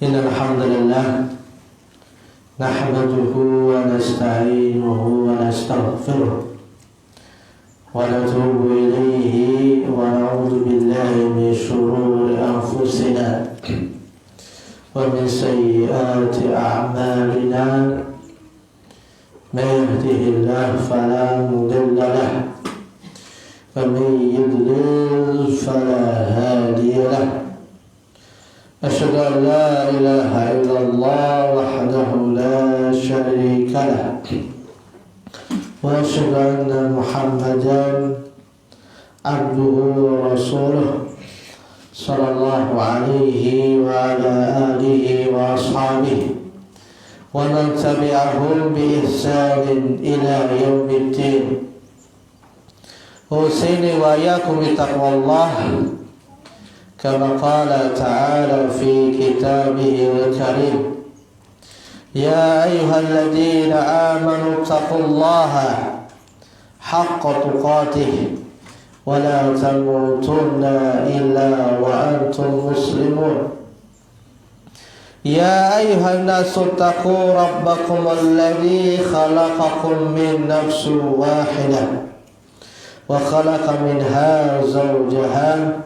Innal hamdalillah nahmaduhu wa nasta'inuhu wa nastaghfiruh wa natubu ilayhi wa na'udzu billahi min shururi anfusina wa min sayyiati a'malina. Man yahdihillahu fala mudilla lahu wa man yudlil fala hadiya lahu. أشهد أن لا إله إلا الله وحده لا شريك له وأشهد أن محمدا عبده ورسوله صلى الله عليه وعلى آله وأصحابه ومن تبعهم بإحسان إلى يوم الدين. أوصيني وإياكم بتقوى الله كما قال تعالى في كتابه الكريم: يا أيها الذين آمنوا اتقوا الله حق تقاته ولا تموتن إلا وأنتم مسلمون. يا أيها الناس اتقوا ربكم الذي خلقكم من نفس واحدة وخلق منها زوجها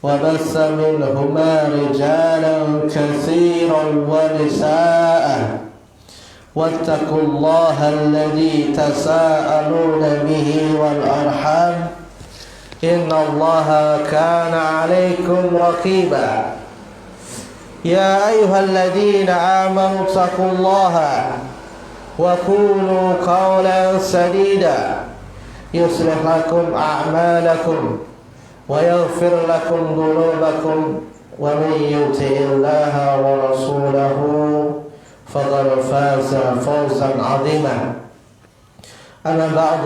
وبث منهما رجالا كثيرا ونساء واتقوا الله الذي تساءلون به والأرحام إن الله كان عليكم رقيبا. يا أيها الذين آمنوا اتقوا الله وقولوا قولا سديدا يصلح لكم أعمالكم ويغفر لكم ذنوبكم ومن يطع الله ورسوله فقد فاز فوزا عظيما. أما بعد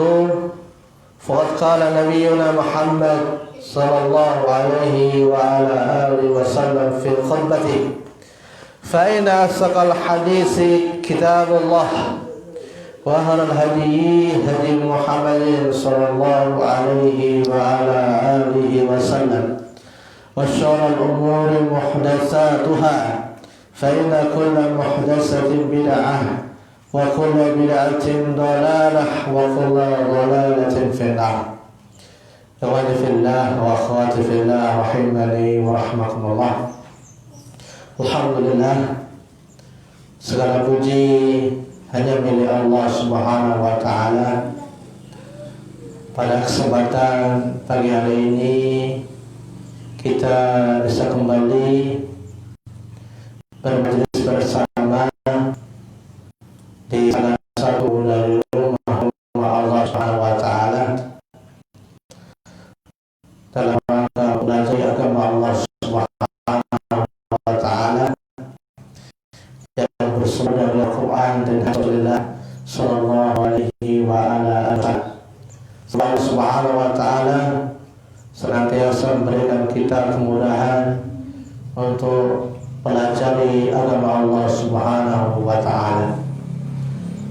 فقد قال نبينا محمد صلى الله عليه وعلى آله وسلم في خطبته: فإن أصدق الحديث كتاب الله وأهل الهدي هدي محمد صلى الله عليه وعلى آله وسلم وشر الأمور محدثاتها فإن كل محدثة بدعة وكل بدعة ضلالة وكل ضلالة في النار. إخواني في الله وأخواتي في الله رحمني ورحمكم الله. Alhamdulillah, segala puji hanya milik Allah Subhanahu wa Ta'ala. Pada kesempatan pagi hari ini kita bisa kembali bermajelis bersama di salah satu dari rumah Allah Subhanahu wa Ta'ala dalam rangka belajar agama Allah Subhanahu wa Ta'ala yang bersumber dari Al-Quran dan Rasulullah Sallallahu Alaihi wa ala alihi. Semoga Subhanahu wa Ta'ala senantiasa memberikan kita kemudahan untuk pelajari agama Allah Subhanahu wa Ta'ala.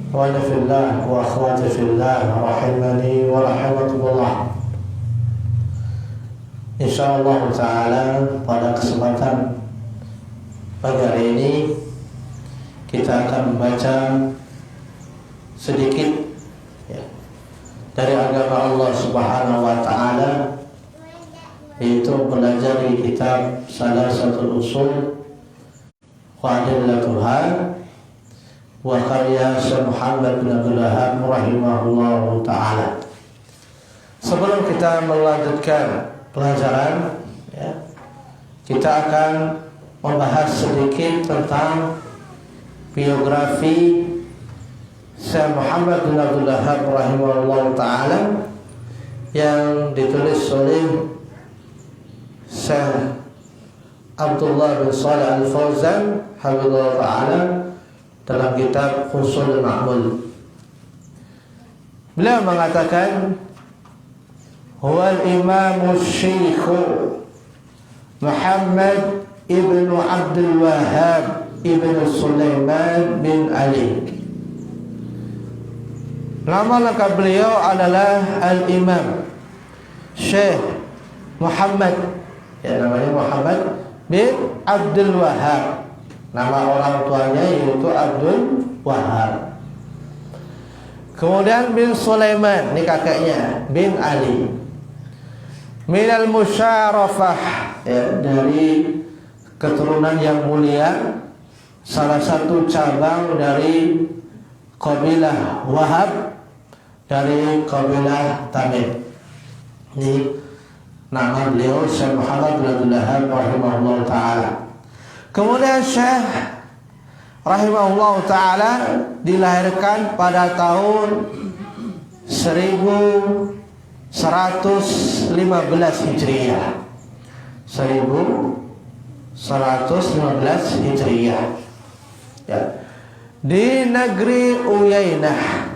Wa nafillah wa akhwati fillah rahimani wa rahimakumullah. Insyaallah Ta'ala pada kesempatan pagi hari ini kita akan membaca sedikit dari agama Allah Subhanahu wa Ta'ala, yaitu mempelajari kitab Salasatul Usul wa Adillatuha wa karya Syekh Muhammad bin Abdul Wahhab rahimahullahu ta'ala. Sebelum kita melanjutkan pelajaran, kita akan membahas sedikit tentang biografi Syekh Muhammad bin Abdul Wahhab rahimahullah ta'ala yang ditulis oleh Syekh Abdullah bin Shalih Al-Fauzan hafizahullah ta'ala dalam kitab Husulul Ma'mul. Beliau mengatakan, huwal imamu syekhu Muhammad ibn Abdul Wahhab ibn Sulaiman bin Ali. Nama lengkap beliau adalah Al-Imam Syekh Muhammad, namanya Muhammad bin Abdul Wahhab Nama orang tuanya yaitu Abdul Wahhab. Kemudian bin Sulaiman, ini kakeknya, bin Ali. Minal Musyarafah, ya, dari keturunan yang mulia, salah satu cabang dari kabilah Wahab, dari kabilah Tamim. Ini nama beliau Syekh Muhammad bin Abdul Wahhab rahimahullah ta'ala. Kemudian Syekh rahimahullah ta'ala dilahirkan pada tahun 1115 Hijriah. 1115 Hijriah, ya, di negeri Uyainah,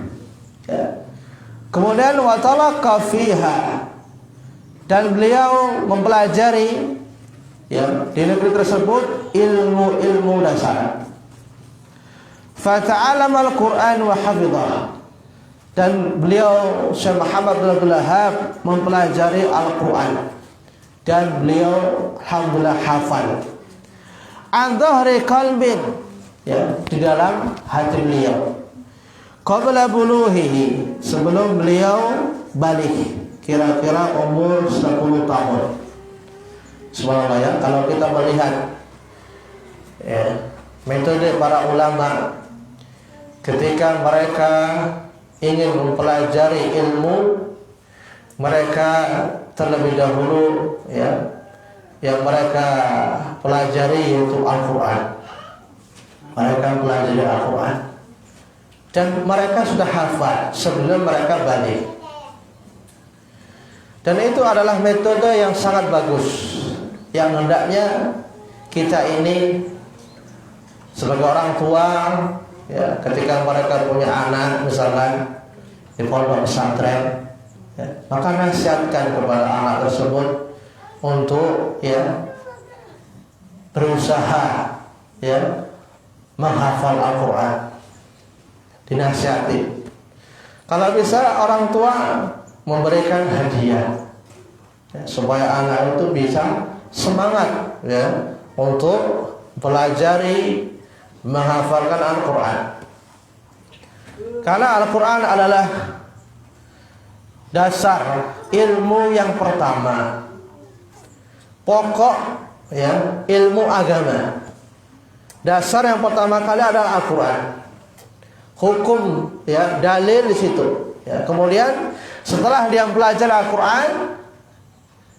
ya. Kemudian watalaqa fiha, dan beliau mempelajari, ya, di negeri tersebut ilmu dasar. Fata'allama al-Qur'an wa hafidhah, dan beliau Syekh Muhammad bin Abdul Wahhab mempelajari Al-Qur'an, dan beliau alhamdulillah hafal. An dhahri qalbin, ya, di dalam hati beliau. Qabla buluhihi, sebelum beliau balik, kira-kira umur 10 tahun. Subhanallah, ya, kalau kita melihat, ya, metode para ulama ketika mereka ingin mempelajari ilmu, mereka terlebih dahulu, ya, yang mereka pelajari yaitu Al-Quran. Mereka pelajari Al-Quran, dan mereka sudah hafal sebelum mereka balik. Dan itu adalah metode yang sangat bagus, yang hendaknya kita ini sebagai orang tua, ya, ketika mereka punya anak misalkan di pondok pesantren, ya, maka nasihatkan kepada anak tersebut untuk, ya, berusaha, ya, menghafal Al-Quran. Dinasihati. Kalau bisa orang tua memberikan hadiah, ya, supaya anak itu bisa semangat, ya, untuk pelajari menghafalkan Al-Quran. Karena Al-Quran adalah dasar ilmu yang pertama, pokok, ya, ilmu agama. Dasar yang pertama kali adalah Al-Quran. Hukum, ya, dalil di situ, ya. Kemudian setelah dia belajar Al-Quran,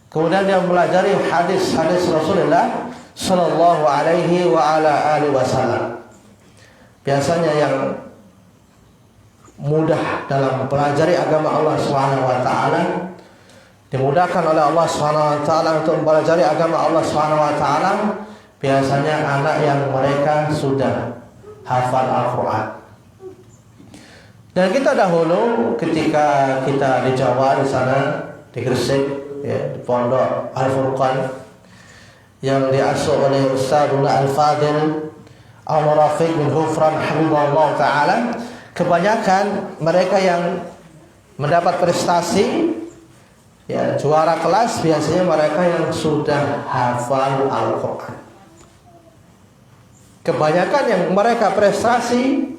kemudian dia pelajari hadis-hadis Rasulullah Sallallahu alaihi wa ala alihi wasallam. Biasanya yang mudah dalam mempelajari agama Allah Subhanahu wa taala, dimudahkan oleh Allah Subhanahu wa taala untuk mempelajari agama Allah Subhanahu wa taala, biasanya anak yang mereka sudah hafal Al-Quran. Dan kita dahulu ketika kita di Jawa, di sana, di Gresik, ya, di Pondok Al-Furqan yang diasuh oleh Ustadzuna Al-Fadil Al-Rafiq bin Hufran Habibullah Ta'ala, kebanyakan mereka yang mendapat prestasi, ya, juara kelas, biasanya mereka yang sudah hafal Al-Quran. Kebanyakan yang mereka prestasi,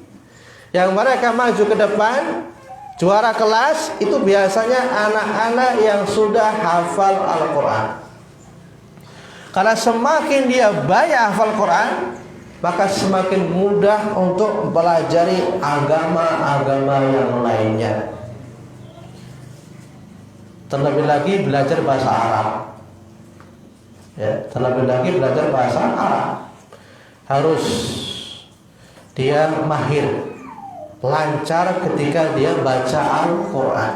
yang mereka maju ke depan, juara kelas, itu biasanya anak-anak yang sudah hafal Al-Quran. Karena semakin dia banyak hafal Quran, maka semakin mudah untuk mempelajari agama-agama yang lainnya. Terlebih lagi belajar bahasa Arab, ya, terlebih lagi belajar bahasa Arab, harus dia mahir, lancar ketika dia baca Al-Quran.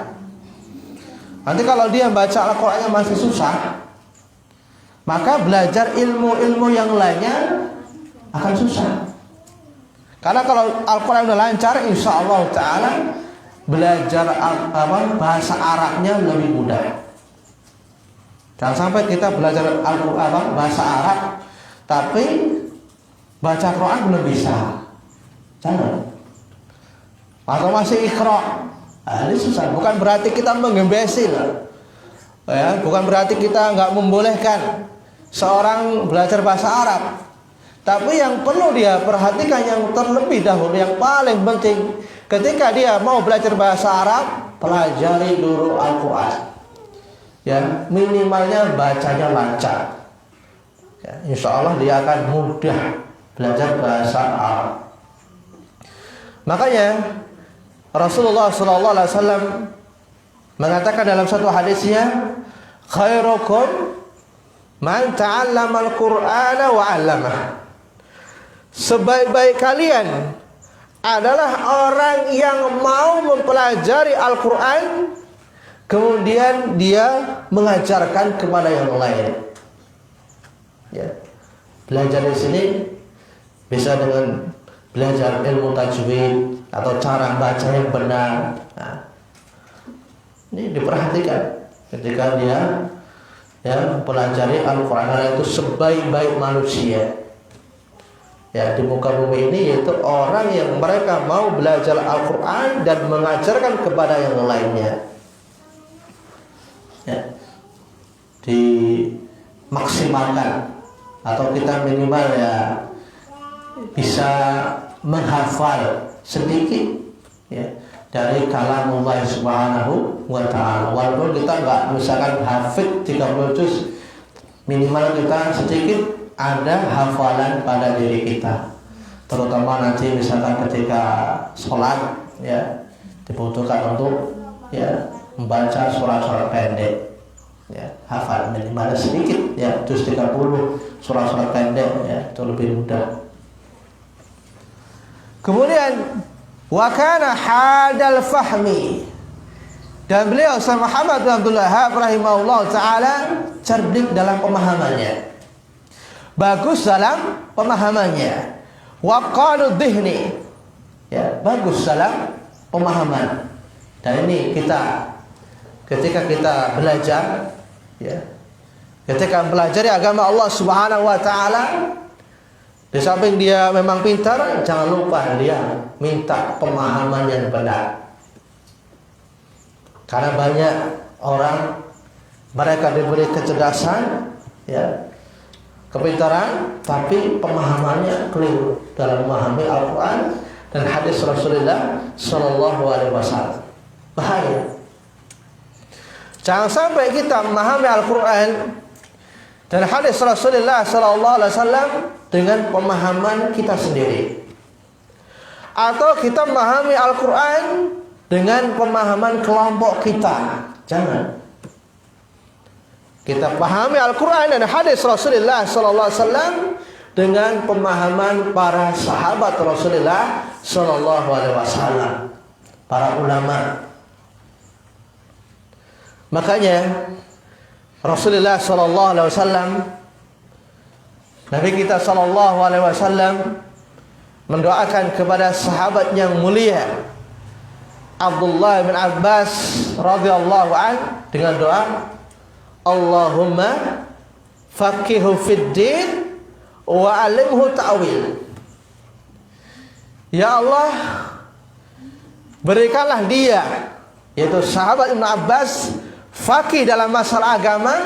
Nanti kalau dia baca Al-Qurannya masih susah, maka belajar ilmu-ilmu yang lainnya akan susah. Karena kalau Al-Quran udah lancar, insya Allah Ta'ala belajar bahasa Arabnya lebih mudah. Jangan sampai kita belajar Al-Quran bahasa Arab, tapi baca Quran belum bisa. Jangan. Atau masih ikhra. Nah, ini susah. Bukan berarti kita menggembesi, ya, bukan berarti kita nggak membolehkan seorang belajar bahasa Arab, Tapi yang perlu dia perhatikan yang terlebih dahulu, yang paling penting, ketika dia mau belajar bahasa Arab, pelajari dulu Al-Quran. Ya, minimalnya bacanya lancar. Ya, insya Allah dia akan mudah belajar bahasa Arab. Makanya Rasulullah SAW mengatakan dalam satu hadisnya, khairukum man ta'allama al-Qur'ana wa 'allamah. Sebaik-baik kalian adalah orang yang mau mempelajari Al-Quran, kemudian dia mengajarkan kepada yang lain. Ya. Belajar di sini bisa dengan belajar ilmu tajwid atau cara baca yang benar. Nah, ini diperhatikan ketika dia mempelajari Al-Quran, itu sebaik-baik manusia. Ya, di muka bumi ini, yaitu orang yang mereka mau belajar Al-Quran dan mengajarkan kepada yang lainnya. Ya, dimaksimalkan, atau kita minimal ya bisa menghafal sedikit ya dari kalamullah subhanahu wa ta'ala. Walaupun kita nggak misalkan hafid 30 juz, minimal kita sedikit ada hafalan pada diri kita, terutama nanti misalkan ketika sholat ya dibutuhkan untuk ya membaca surat-surat pendek ya, hafal minimal sedikit ya, juz 30 surat-surat pendek ya, itu lebih mudah. Kemudian wa kana hadal fahmi, dan beliau Syekh Muhammad bin Abdul Wahhab rahimahullah taala cerdik dalam pemahamannya, bagus dalam pemahamannya, waqalu dhihni, ya, bagus dalam pemahaman. Dan ini kita ketika kita belajar ya, ketika mempelajari agama Allah Subhanahu wa taala, di samping dia memang pintar, jangan lupa dia minta pemahaman yang benar. Karena banyak orang mereka diberi kecerdasan ya, kepintaran, tapi pemahamannya keliru dalam memahami Al-Quran dan hadis Rasulullah Sallallahu Alaihi Wasallam. Bahaya. Jangan sampai kita memahami Al-Quran dan hadis Rasulullah Sallallahu Alaihi Wasallam dengan pemahaman kita sendiri, atau kita memahami Al-Quran dengan pemahaman kelompok kita. Jangan. Kita pahami Al-Quran dan hadis Rasulullah Sallallahu Alaihi Wasallam dengan pemahaman para sahabat Rasulullah Sallallahu Alaihi Wasallam, para ulama. Makanya Rasulullah Sallallahu Alaihi Wasallam, Nabi kita Sallallahu Alaihi Wasallam mendoakan kepada sahabat yang mulia Abdullah bin Abbas radhiyallahu an dengan doa, Allahumma faqihu fid din wa alimhu ta'wil. Ya Allah, berikanlah dia, yaitu sahabat Ibn Abbas, faqih dalam masalah agama,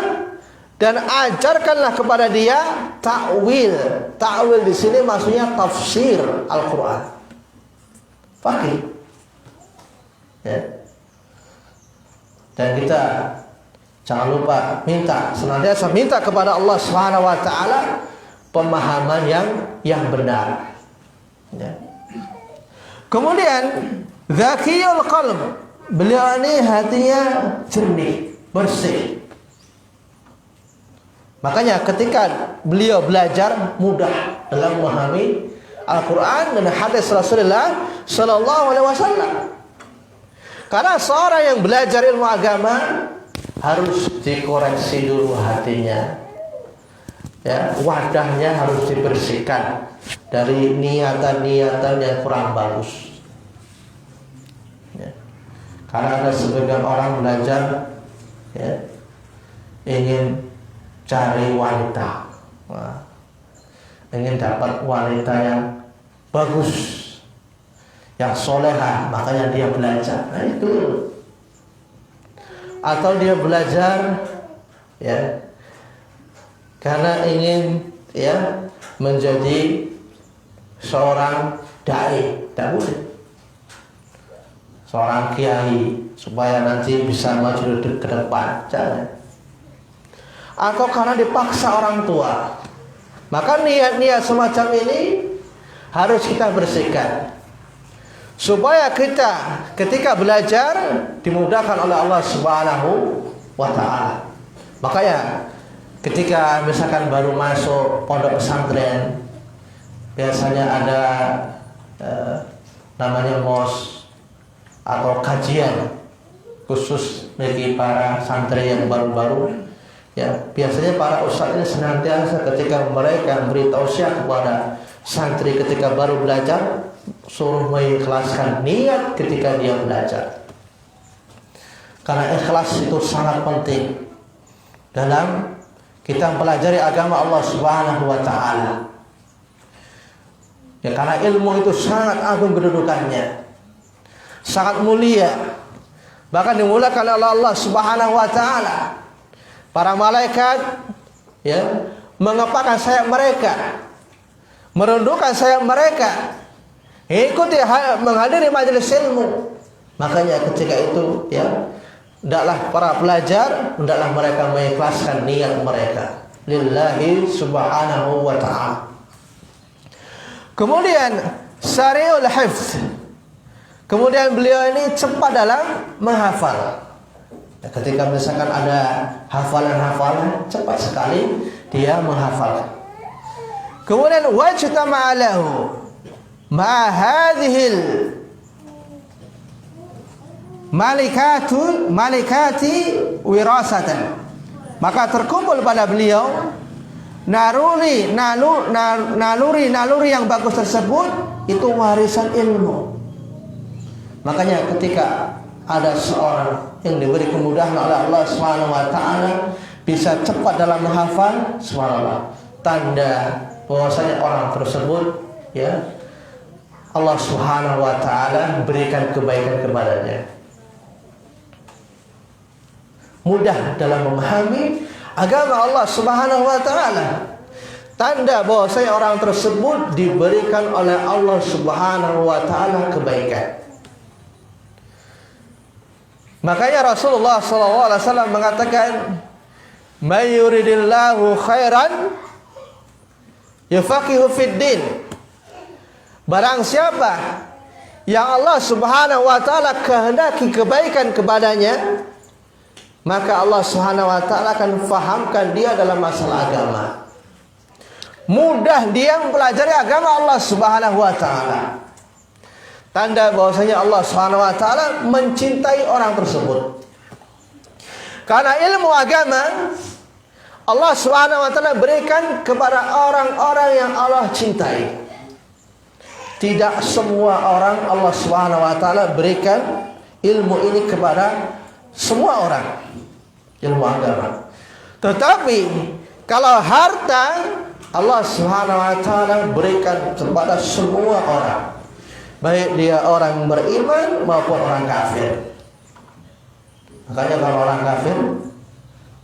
dan ajarkanlah kepada dia ta'wil. Ta'wil di sini maksudnya tafsir Al-Quran. Faqih. Ya. Dan kita jangan lupa senantiasa minta kepada Allah Subhanahu wa taala pemahaman yang benar. Ya. Kemudian zakiyul qalb, beliau ini hatinya jernih, bersih. Makanya ketika beliau belajar mudah dalam memahami Al-Quran dan hadis Rasulullah Sallallahu Alaihi Wasallam. Karena seorang yang belajar ilmu agama harus dikoreksi dulu hatinya, ya, wadahnya harus dibersihkan dari niatan-niatan yang kurang bagus. Ya. Karena ada sebagian orang belajar ya, ingin cari wanita, ingin dapat wanita yang bagus, yang solehah, makanya dia belajar. Nah itu. Atau dia belajar ya karena ingin ya menjadi seorang dai, tidak boleh. Seorang kiai supaya nanti bisa maju ke depan, jangan. Atau karena dipaksa orang tua. Maka niat-niat semacam ini harus kita bersihkan, supaya kita ketika belajar dimudahkan oleh Allah Subhanahu wa ta'ala. Makanya ketika misalkan baru masuk pondok pesantren, biasanya ada namanya mos atau kajian khusus bagi para santri yang baru-baru. Ya, biasanya para ustadz ini senantiasa ketika mereka beri tausiah kepada santri ketika baru belajar, suruh mengikhlaskan niat ketika dia belajar. Karena ikhlas itu sangat penting dalam kita mempelajari agama Allah Subhanahu wa ta'ala. Ya, karena ilmu itu sangat agung kedudukannya, sangat mulia, bahkan dimulakan oleh Allah Subhanahu wa ta'ala. Para malaikat ya mengepakkan sayap mereka, merundukkan sayap mereka, ikuti menghadiri majelis ilmu. Makanya ketika itu ya, hendaklah para pelajar, hendaklah mereka mengikhlaskan niat mereka lillahi subhanahu wa ta'ala. Kemudian sari'ul hifz. Kemudian beliau ini cepat dalam menghafal. Ketika misalkan ada hafalan-hafalan, cepat sekali dia menghafalkan. Kemudian wajtama'a lahu ma hadhil malikati wirasatan. Maka terkumpul pada beliau naluri yang bagus tersebut, itu warisan ilmu. Makanya ketika ada seorang yang diberi kemudahan oleh Allah Subhanahu wa ta'ala bisa cepat dalam menghafal, subhanallah, tanda bahwasanya orang tersebut ya Allah Subhanahu wa ta'ala berikan kebaikan kepadanya, mudah dalam memahami agama Allah Subhanahu wa ta'ala. Tanda bahwasanya orang tersebut diberikan oleh Allah Subhanahu wa ta'ala kebaikan. Makanya Rasulullah SAW mengatakan, "May yuridillahu khairan yufaqihu fid din." Barang siapa yang Allah Subhanahu wa ta'ala kehendaki kebaikan kepadanya, maka Allah Subhanahu wa ta'ala akan fahamkan dia dalam masalah agama. Mudah dia mempelajari agama Allah Subhanahu wa ta'ala. Tanda bahwasanya Allah Subhanahu wa ta'ala mencintai orang tersebut. Karena ilmu agama Allah Subhanahu wa ta'ala berikan kepada orang-orang yang Allah cintai. Tidak semua orang Allah Subhanahu wa ta'ala berikan ilmu ini kepada semua orang, ilmu agama. Tetapi kalau harta, Allah Subhanahu wa ta'ala berikan kepada semua orang, baik dia orang beriman maupun orang kafir. Makanya kalau orang kafir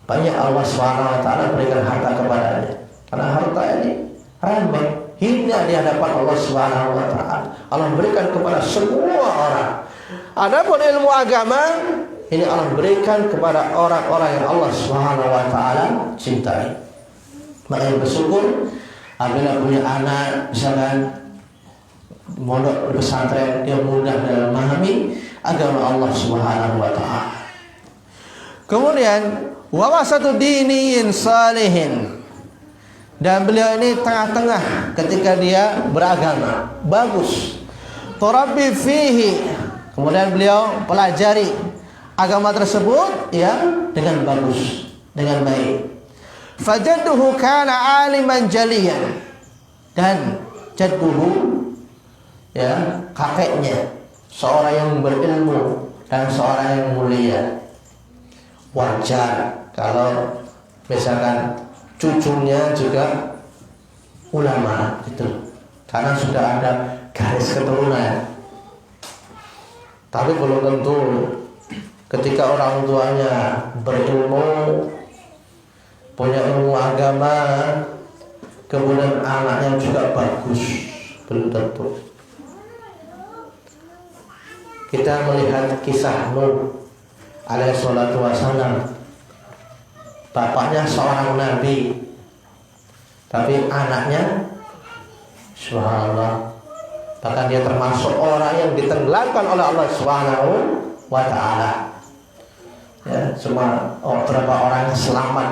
banyak Allah Subhanahu wa ta'ala berikan harta kepadanya, karena harta ini ramai, hina di hadapan Allah Subhanahu wa ta'ala. Allah berikan kepada semua orang. Adapun ilmu agama ini Allah berikan kepada orang-orang yang Allah Subhanahu wa ta'ala cintai. Makanya bersyukur apabila punya anak misalkan mondok pesantren, dia mudah dalam memahami agama Allah Subhanahu wa ta'ala. Kemudian wawasatu diniin salihin, dan beliau ini tengah-tengah ketika dia beragama, bagus. Turabbi fihi, kemudian beliau pelajari agama tersebut ya dengan bagus, dengan baik. Fajadduhu kana aliman jaliyan, dan jadduhu ya kakeknya seorang yang berilmu dan seorang yang mulia. Wajar kalau misalkan cucunya juga ulama gitu, karena sudah ada garis keturunan. Tapi belum tentu ketika orang tuanya berilmu, punya ilmu agama, kemudian anaknya juga bagus, belum tentu. Kita melihat kisah Nuh alaihi salatu wassalam. Bapaknya seorang nabi, tapi anaknya subhanallah, bahkan dia termasuk orang yang ditenggelamkan oleh Allah Subhanahu wa ta'ala. Ya, cuma beberapa orang yang selamat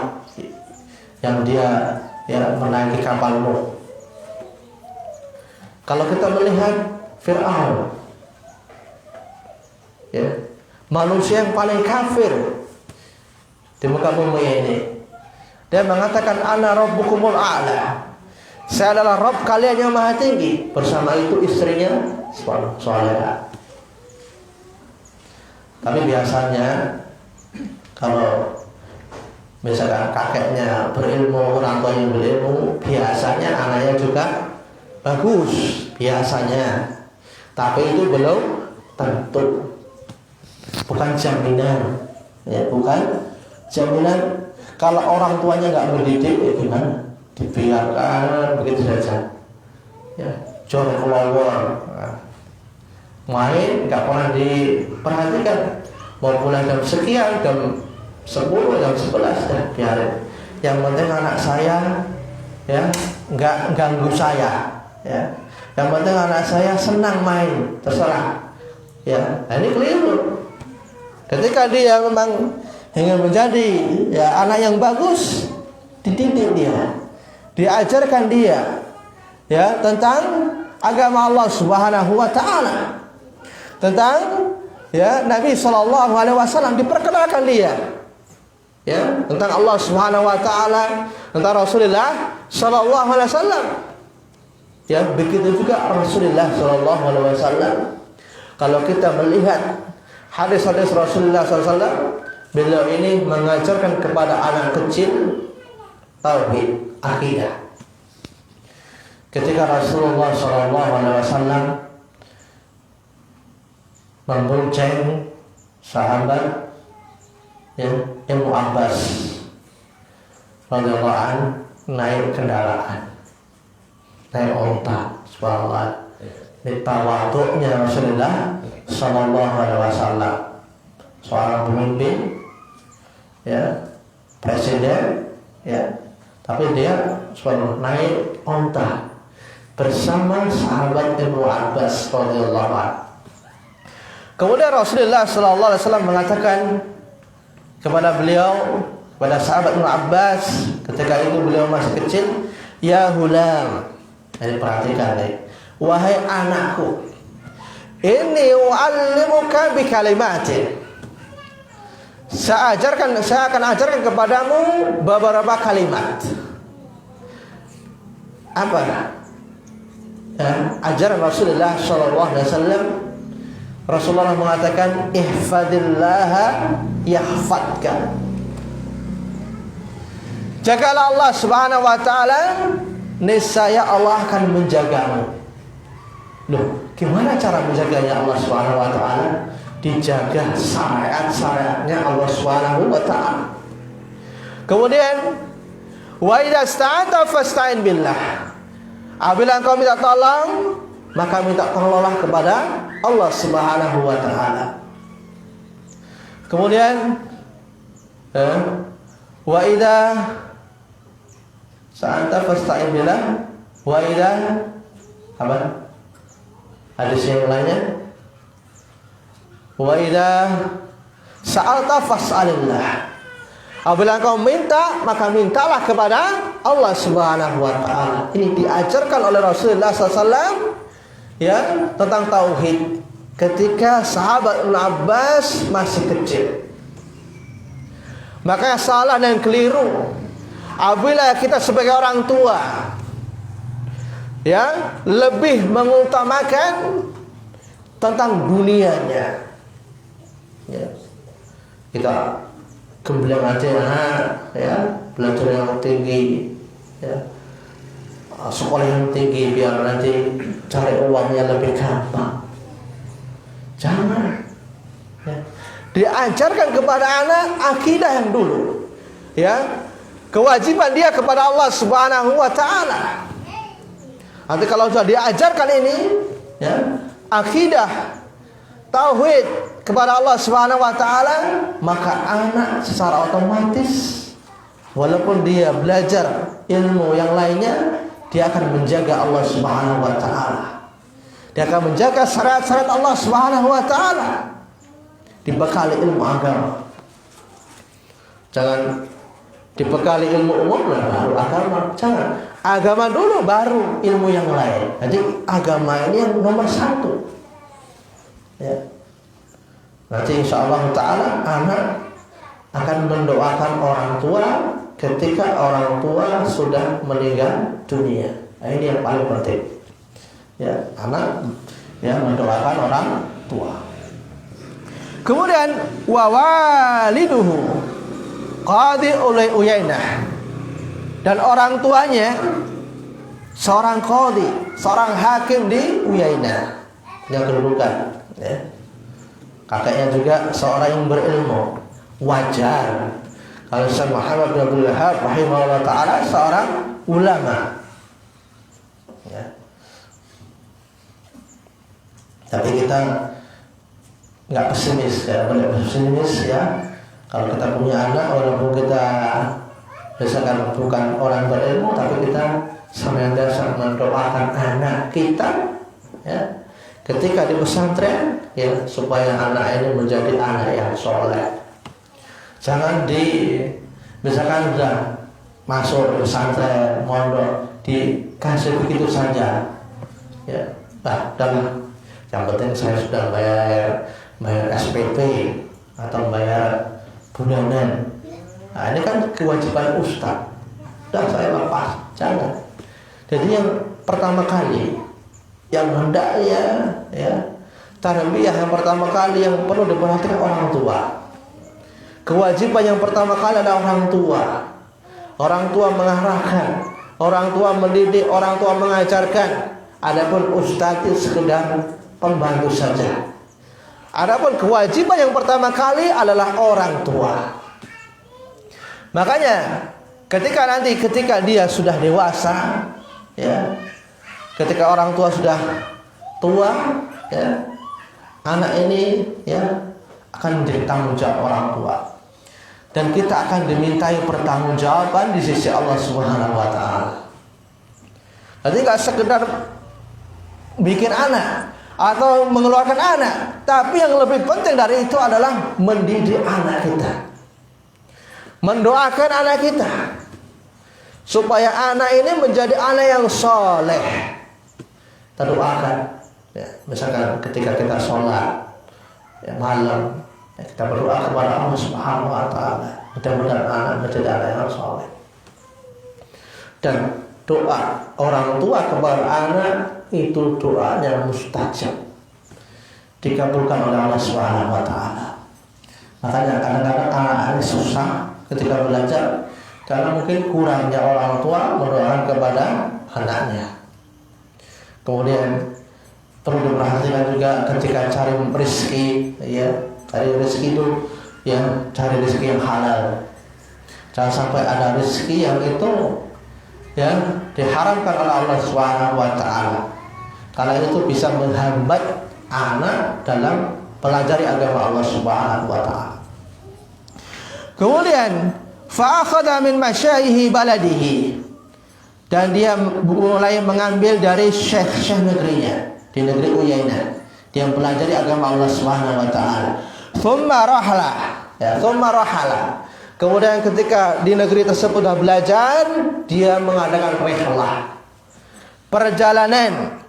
yang dia menaiki kapal Nuh. Kalau kita melihat Fir'aun, ya, manusia yang paling kafir di muka bumi ini, dia mengatakan ana rabbukumul a'la, saya adalah Rabb kalian yang maha tinggi. Bersama itu istrinya Salihah. Tapi biasanya kalau misalkan kakeknya berilmu, orang tuanya berilmu, biasanya anaknya juga bagus biasanya. Tapi itu belum tentu, bukan jaminan, ya, bukan jaminan. Kalau orang tuanya nggak mendidik, ya gimana? Dibiarkan begitu saja, ya, jor kelowor, main nggak pernah diperhatikan. Mau pulang jam sekian, jam 10, jam 11, ya biarin. Yang penting anak saya, ya, nggak ganggu saya, ya. Yang penting anak saya senang main, terserah, ya. Nah, ini keliru. Ketika dia memang ingin menjadi, ya, anak yang bagus, dididik dia, diajarkan dia, ya, tentang agama Allah Subhanahu wa ta'ala, tentang, ya, Nabi SAW, diperkenalkan dia, ya, tentang Allah Subhanahu wa ta'ala, tentang Rasulullah SAW. Ya, begitu juga Rasulullah SAW. Kalau kita melihat hadis-hadis Rasulullah SAW, beliau ini mengajarkan kepada anak kecil tauhid, akidah. Ketika Rasulullah SAW membonceng sahabat, ya, Ibnu Abbas radhiyallahu anhu naik kendaraan, naik onta, subhanallah. Ini tawaduknya Rasulullah SAW, seorang pemimpin, ya, presiden, ya, tapi dia naik onta bersama sahabat Ibnu Abbas radhiyallahu anhu. Kemudian Rasulullah SAW mengatakan kepada beliau, kepada sahabat Ibnu Abbas, ketika itu beliau masih kecil, ya hulam, jadi perhatikan nih, wahai anakku, inni u'allimuka bi kalimatin, saya akan ajarkan kepadamu beberapa kalimat. Apa? Ya, ajaran Rasulullah SAW. Rasulullah mengatakan, ihfadillaha yahfadka. Jagalah Allah Subhanahu wa ta'ala, niscaya Allah akan menjagamu. Loh, gimana cara menjaganya Allah Subhanahu wa ta'ala? Dijaga syariat-syariatnya Allah Subhanahu wa ta'ala. Kemudian, wa idza sta'anta fasta'in billah. Apabila engkau minta tolong, maka minta tolonglah kepada Allah Subhanahu wa ta'ala. Kemudian, wa idza sta'anta fasta'in billah, wa idza apa? Hadis yang lainnya, wa idza sa'alta fas'alillah. Apabila engkau minta, maka mintalah kepada Allah Subhanahu wa ta'ala. Ini diajarkan oleh Rasulullah SAW, ya, tentang tauhid ketika sahabat Ibnu Abbas masih kecil. Makanya salah dan keliru apabila kita sebagai orang tua, ya, lebih mengutamakan tentang dunianya, ya, kita gembleng aja anak, ya, belajar yang tinggi, ya, sekolah yang tinggi biar nanti cari uangnya lebih gampang. Jangan, ya. Diajarkan kepada anak akidah yang dulu, ya, kewajiban dia kepada Allah Subhanahu wa taala. Nanti kalau sudah diajarkan ini, ya, akidah tauhid kepada Allah Subhanahu wa taala, maka anak secara otomatis walaupun dia belajar ilmu yang lainnya, dia akan menjaga Allah Subhanahu wa taala. Dia akan menjaga syariat-syariat Allah Subhanahu wa taala. Dibekali ilmu agama. Jangan dibekali ilmu umum baru agama. Jangan. Agama dulu baru ilmu yang lain. Jadi agama ini yang nomor satu. Ya. Nanti insyaallah taala anak akan mendoakan orang tua ketika orang tua sudah meninggal dunia. Nah, ini yang paling penting. Ya, anak ya mendoakan orang tua. Kemudian wawaliduhu qadi Uyainah, dan orang tuanya seorang qadi, seorang hakim di Uyainah yang kedudukan, ya. Kakeknya juga seorang yang berilmu. Wajar kalau Syekh Muhammad bin Abdul Wahhab rahimahullah taala seorang ulama, ya. Tapi kita nggak pesimis, ya, ya. Kalau kita punya anak, walaupun kita misalkan bukan orang berilmu, tapi kita senantiasa mendoakan anak kita, ya, ketika di pesantren, ya, supaya anak ini menjadi anak yang soleh. Jangan misalkan sudah masuk pesantren, mondok, dikasih begitu saja, ya. Dan yang penting saya sudah bayar SPP atau bayar bulanan. Nah, ini kan kewajiban ustaz. Dan saya lepas, jangan. Jadi yang pertama kali, yang hendaknya, ya, tarbiyah yang pertama kali yang perlu diperhatikan orang tua. Kewajiban yang pertama kali adalah orang tua. Orang tua mengarahkan, orang tua mendidik, orang tua mengajarkan. Adapun ustaz itu sekedar pembantu saja. Adapun kewajiban yang pertama kali adalah orang tua. Makanya ketika dia sudah dewasa, ya, ketika orang tua sudah tua, ya, anak ini, ya, akan menjadi tanggung jawab orang tua. Dan kita akan dimintai pertanggungjawaban di sisi Allah Subhanahu wa taala. Jadi enggak sekedar bikin anak atau mengeluarkan anak, tapi yang lebih penting dari itu adalah mendidik anak kita. Mendoakan anak kita supaya anak ini menjadi anak yang soleh. Kita doakan, ya, misalkan ketika kita sholat, ya, malam, ya, kita berdoa kepada Allah Subhanahu wa taala, mudah-mudahan anak menjadi anak yang soleh. Dan doa orang tua kepada anak itu doanya mustajab, dikabulkan oleh Allah Subhanahu wa taala. Makanya kadang-kadang anak ini susah ketika belajar karena mungkin kurangnya orang tua mendoakan kepada anaknya. Kemudian perlu diperhatikan juga ketika cari rezeki, ya, cari rezeki itu yang cari rezeki yang halal. Jangan sampai ada rezeki yang itu, ya, diharamkan oleh Allah Subhanahu wa taala. Karena itu bisa menghambat anak dalam pelajari agama Allah Subhanahu wa taala. Kemudian fa'akhadha min masyayikhi baladihi, dan dia mulai mengambil dari syekh-syekh negerinya di negeri Uyainah, dia mempelajari agama Allah Subhanahu wa taala. Thumma rahala, ya, thumma rahala. Kemudian ketika di negeri tersebut sudah belajar, dia mengadakan rihlah, perjalanan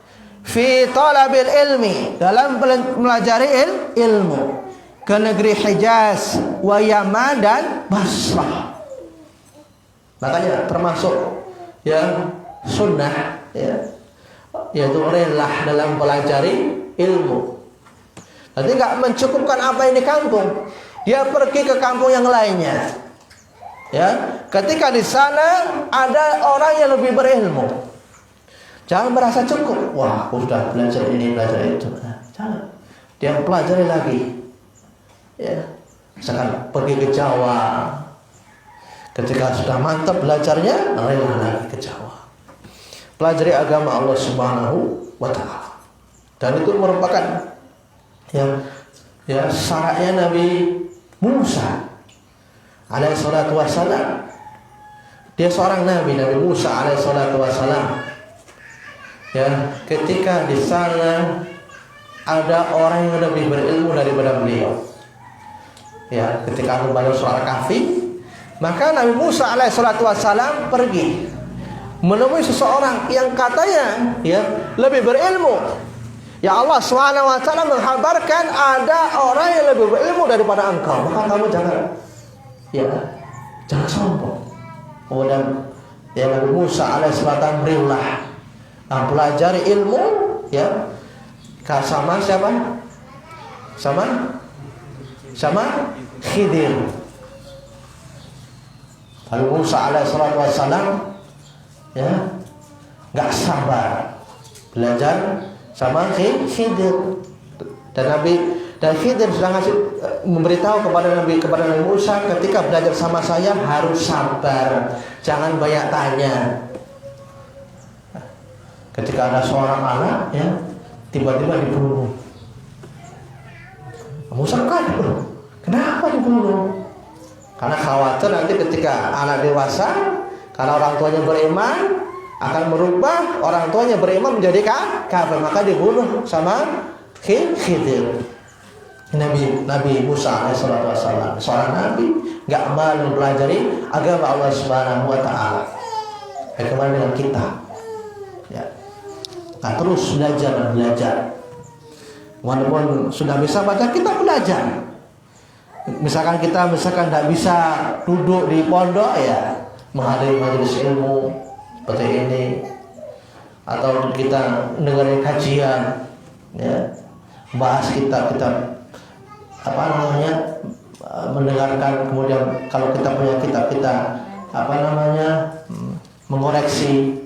fi talabil ilmi, dalam melajari ilmu, ke negeri Hijaz, wa Yaman dan Basrah. Makanya termasuk yang sunnah, ya, yaitu rihlah dalam pelajari ilmu. Jadi nggak mencukupkan apa yang di kampung, dia pergi ke kampung yang lainnya. Ya, ketika di sana ada orang yang lebih berilmu, jangan merasa cukup. Wah, aku sudah belajar ini, belajar itu. Nah, jangan. Dia pelajari lagi. Ya, misalkan pergi ke Jawa. Ketika sudah mantap belajarnya, rela lagi ke Jawa. Pelajari agama Allah Subhanahu wa taala. Dan itu merupakan syaratnya Nabi Musa alaihi salatu wassalam. Dia seorang nabi, Nabi Musa alaihi salatu wassalam. Ya, ketika di sana ada orang yang lebih berilmu daripada beliau. Ya, ketika membaca surah Kahfi, maka Nabi Musa alaihi salatu wassalam pergi menemui seseorang yang katanya lebih berilmu. Ya Allah SWT menghabarkan ada orang yang lebih berilmu daripada engkau, maka kamu jangan sombong. Kemudian Nabi Musa alaihissalam berilah pelajari ilmu sama siapa? Sama Khidir. Nabi Musa alaihissalam nggak sabar belajar sama Khidir, dan Khidir sudah memberitahu kepada Nabi Musa, ketika belajar sama saya harus sabar, jangan banyak tanya. Ketika ada seorang anak tiba-tiba dibunuh, Musa kaget, kenapa dibunuh? Karena khawatir nanti ketika anak dewasa, karena orang tuanya beriman, akan merubah orang tuanya beriman menjadi kafir, maka dibunuh sama Khidir. Nabi Musa alaihissalam seorang nabi, nggak malu mempelajari agama Allah Subhanahu wa taala. Bagaimana dengan kita? Nah, terus belajar. Walaupun sudah bisa baca, kita belajar. Misalkan kita tidak bisa duduk di pondok, menghadiri majelis ilmu seperti ini, atau kita dengerin kajian, bahas kita mendengarkan, kemudian kalau kita punya kitab kita mengoreksi,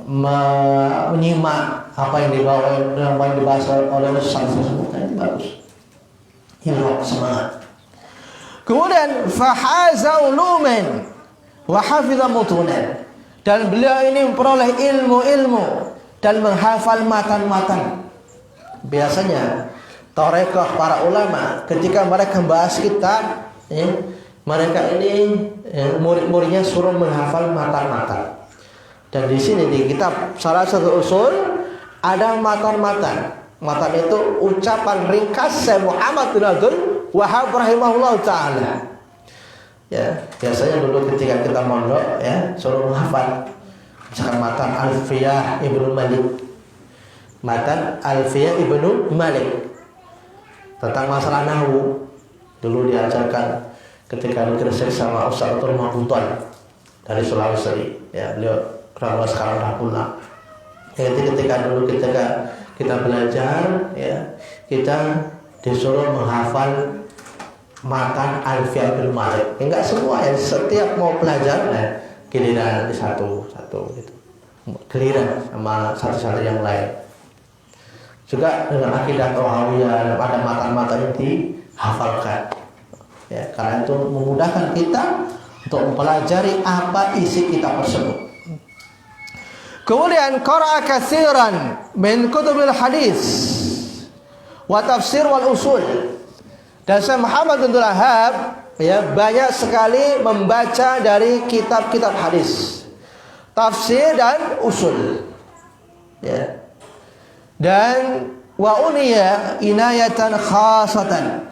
menyimak apa yang dibahas oleh Ustaz tersebut. Itu bagus. Hidup semangat. Kemudian fahaza uluman wa hafiza mutunan, dan beliau ini memperoleh ilmu-ilmu dan menghafal matan-matan. Biasanya tarekah para ulama ketika mereka membahas kitab, mereka ini murid-muridnya suruh menghafal matan-matan. Dan di sini di kitab salah satu usul ada matan-matan. Matan itu ucapan ringkas Syekh Muhammad bin Abdul Wahab rahimahullah ta'ala. Biasanya dulu ketika kita mondok suruh menghafal misalkan matan Alfiyah Ibnu Malik. Matan Alfiyah Ibnu Malik tentang masalah nahwu dulu diajarkan ketika di Gresik sama Ustaz Abdul Mahbutan dari Sulawesi. Beliau kurang sekarang dah pulang. Jadi ketika kita belajar, kita disuruh menghafal matan Alfiyah Ibnu Malik. Enggak semua, setiap mau belajar giliran di satu gitu. Giliran sama satu-satu yang lain. Juga dengan akidah Tauhawiyah ada matan-matan yang dihafalkan. Karena itu memudahkan kita untuk mempelajari apa isi kitab tersebut. Kemudian qara'a katsiran min kutubil hadis wa tafsir wal usul. Dan Syekh Muhammad bin Abdul Wahab banyak sekali membaca dari kitab-kitab hadis, tafsir dan usul. Dan wa uniya inayatan khasatan,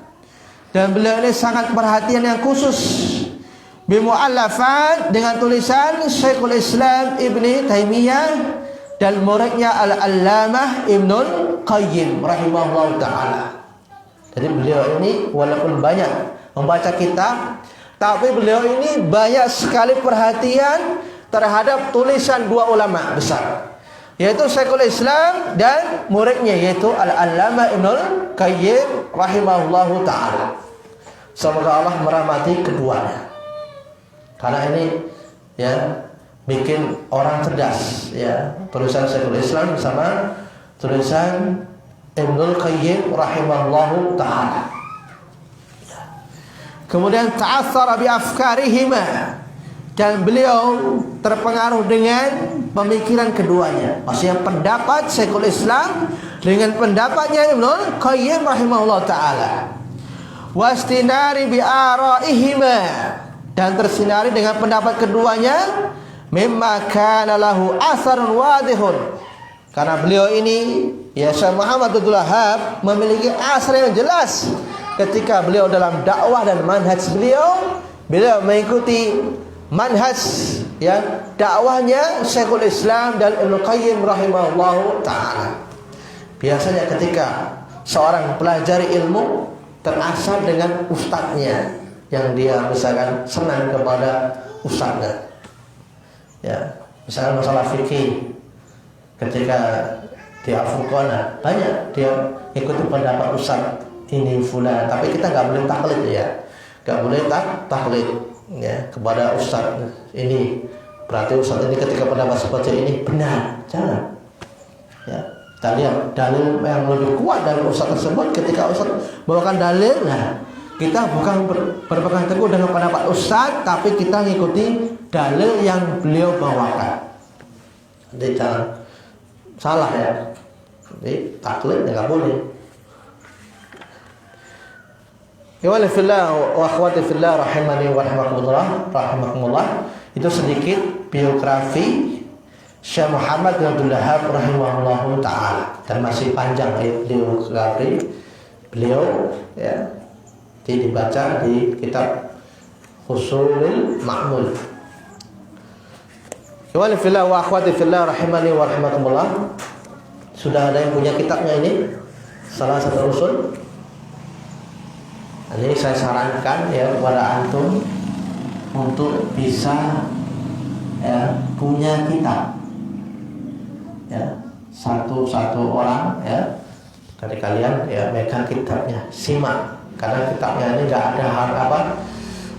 dan beliau ini sangat perhatian yang khusus bimu'allafat, dengan tulisan Syekhul Islam Ibni Taimiyah dan muridnya Al-Allamah Ibnul Qayyim rahimahullah ta'ala. Jadi beliau ini walaupun banyak membaca kitab, tapi beliau ini banyak sekali perhatian terhadap tulisan dua ulama besar, yaitu Syekhul Islam dan muridnya yaitu Al-Allamah Ibnul Qayyim rahimahullah ta'ala. Semoga Allah merahmati keduanya. Karena ini bikin orang cerdas, tulisan Syekhul Islam sama tulisan Ibnul Qayyim rahimahullahu ta'ala. Kemudian ta'athara bi afkarihima, dan beliau terpengaruh dengan pemikiran keduanya. Maksudnya pendapat Syekhul Islam dengan pendapatnya Ibnu Qayyim rahimahullah taala. Wastinari bi araihima, dan tersinari dengan pendapat keduanya, mimma kana lahu asarun wadihun, karena beliau ini ya Syekh Muhammad Abdul Wahhab memiliki asar yang jelas ketika beliau dalam dakwah dan manhaj beliau mengikuti manhaj ya dakwahnya Syekhul Islam dan Ibnu Qayyim rahimahullah taala. Biasanya ketika seorang pelajari ilmu terasar dengan ustadznya yang dia misalkan senang kepada ustadznya. Ya, misalkan masalah fikih, ketika di Al-Furqan banyak dia ikuti pendapat ustadz ini fulan, tapi kita nggak boleh taklid ya, nggak boleh taklid ya kepada ustadz ini. Berarti ustadz ini ketika pendapat seperti ini benar, jangan. Ya, kita lihat dalil yang lebih kuat dari ustadz tersebut. Ketika ustadz bawakan dalil, nah kita bukan berpegang teguh dengan pendapat ustadz, tapi kita ngikuti dalil yang beliau bawakan. Jadi jangan salah ya. Jadi taklid nggak boleh. Ikhwani fillah wa akhwati fillah rahimani wa rahimakumullah. Itu sedikit biografi Syekh Muhammad bin Abdul Wahhab rahimahullahu taala, dan masih panjang biografi beliau ya. Dibaca di kitab Husulul Ma'mul. Ikhwani fillah wa akhwati fillah rahimani wa rahimakumullah. Sudah ada yang punya kitabnya ini? Salah satu usul. Ini saya sarankan ya kepada antum untuk bisa ya punya kitab. Ya, satu orang ya dari kalian ya megang kitabnya, simak, karena kitabnya ini nggak ada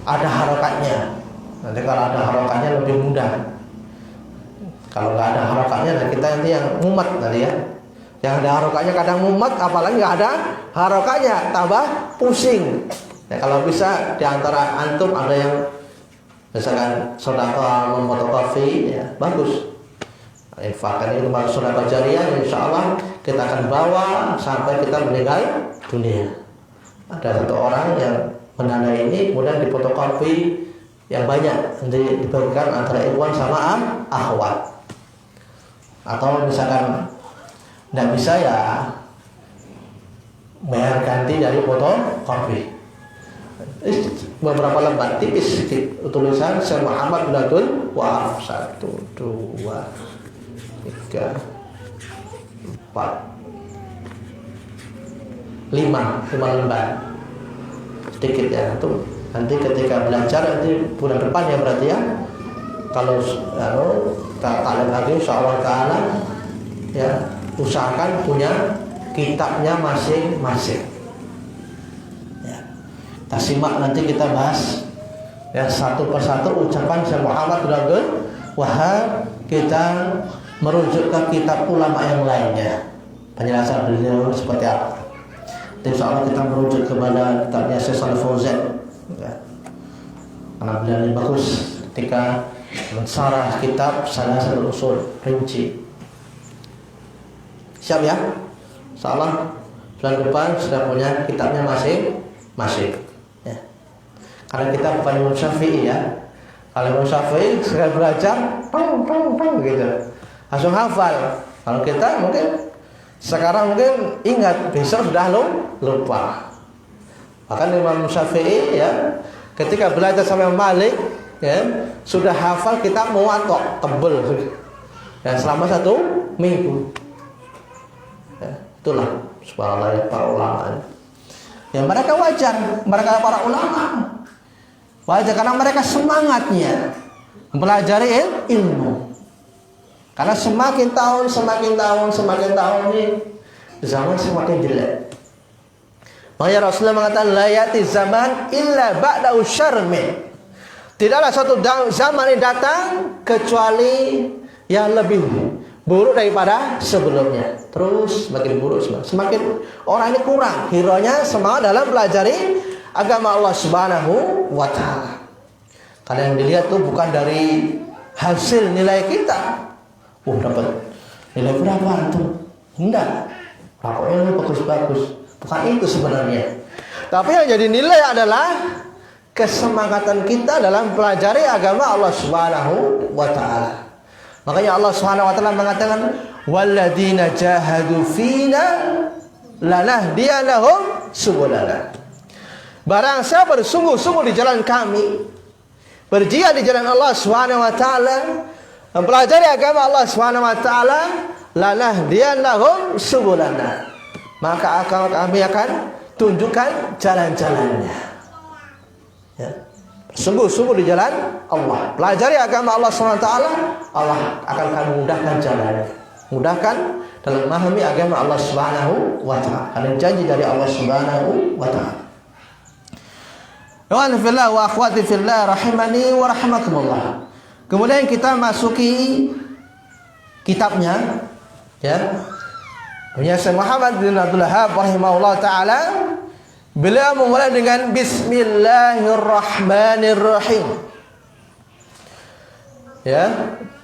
harokatnya. Nanti kalau ada harokatnya lebih mudah. Kalau nggak ada harokatnya, nah kita nanti yang mumet tadi ya. Yang ada harokatnya kadang mumet, apalagi nggak ada harokatnya, tambah pusing. Ya, kalau bisa di antara antum ada yang misalkan sedekah memfotokopi, ya bagus. Infakkan itu masuk sedekah jariah, insya Allah kita akan bawa sampai kita meninggal dunia. Ada satu orang yang menandai ini, kemudian difotokopi yang banyak, nanti dibagikan antara ikhwan sama akhwat. Atau misalkan tidak bisa ya bayar ganti dari fotokopi. Beberapa lembar tipis tulisan Syekh Muhammad bin Abdul Wahhab 1, 2, 3, 4, 5 lembar sedikit ya. Itu nanti ketika belajar nanti bulan depan ya berarti ya, kalau taklim lagi insyaallah taala ya, usahakan punya kitabnya masing-masing ya. Kita simak, nanti kita bahas ya satu persatu ucapan Syekh Muhammad bin Abdul Wahhab. Kita merujuk ke kitab ulama yang lainnya, penjelasan beliau seperti apa. Insyaallah kita merujuk kepada kitabnya Syekh Shalih Fauzan ya. Karena beliau ini bagus ketika mensarah kitab salah satu usul rinci. Siap ya? Insyaallah bulan depan sudah punya kitabnya masing-masing ya. Karena kita bukan Imam Syafi'i ya. Kalau Imam Syafi'i sekali belajar gitu langsung hafal. Kalau kita mungkin sekarang mungkin ingat, besok sudah lupa. Bahkan Imam Syafi'i ya ketika belajar sama Imam Malik ya, sudah hafal kitab Muwatta tebel ya selama 1 minggu ya. Itulah subhanallah ya, para ulama ya, mereka wajar, mereka para ulama wajar karena mereka semangatnya mempelajari ilmu. Karena semakin tahun ini zaman semakin jelek. Makanya Rasulullah mengatakan la yati zaman illa ba'da syarmi. Tidaklah suatu zaman yang datang kecuali yang lebih buruk daripada sebelumnya. Terus semakin buruk, semakin orang ini kurang hironya semangat dalam pelajari agama Allah Subhanahu wa taala. Karena yang dilihat tuh bukan dari hasil nilai kita. Dapat nilai berapa tuh? Enggak. Pokoknya bagus-bagus. Bukan itu sebenarnya. Tapi yang jadi nilai adalah kesemangatan kita dalam pelajari agama Allah Subhanahu wa taala. Makanya Allah Subhanahu wa taala mengatakan, "Walladzina jahadu fina lanahdiyanahum subulana." Barang siapa bersungguh-sungguh di jalan kami, berjihad di jalan Allah Subhanahu wa taala, mempelajari agama Allah Subhanahu wa taala, lanahdiyanahum subulana. Maka kami akan tunjukkan jalan-jalannya. Ya. Sungguh-sungguh di jalan Allah, pelajari agama Allah SWT, Allah akan kami mudahkan jalannya, mudahkan dalam memahami agama Allah Subhanahu wa taala. Karena janji dari Allah Subhanahu wa taala. Wa fillah wa akhwati fillah rahimani wa rahimakumullah. Kemudian kita masuki kitabnya, ya. Syekh Muhammad bin Abdul Wahhab rahimahullah taala, beliau memulai dengan Bismillahirrahmanirrahim. Ya,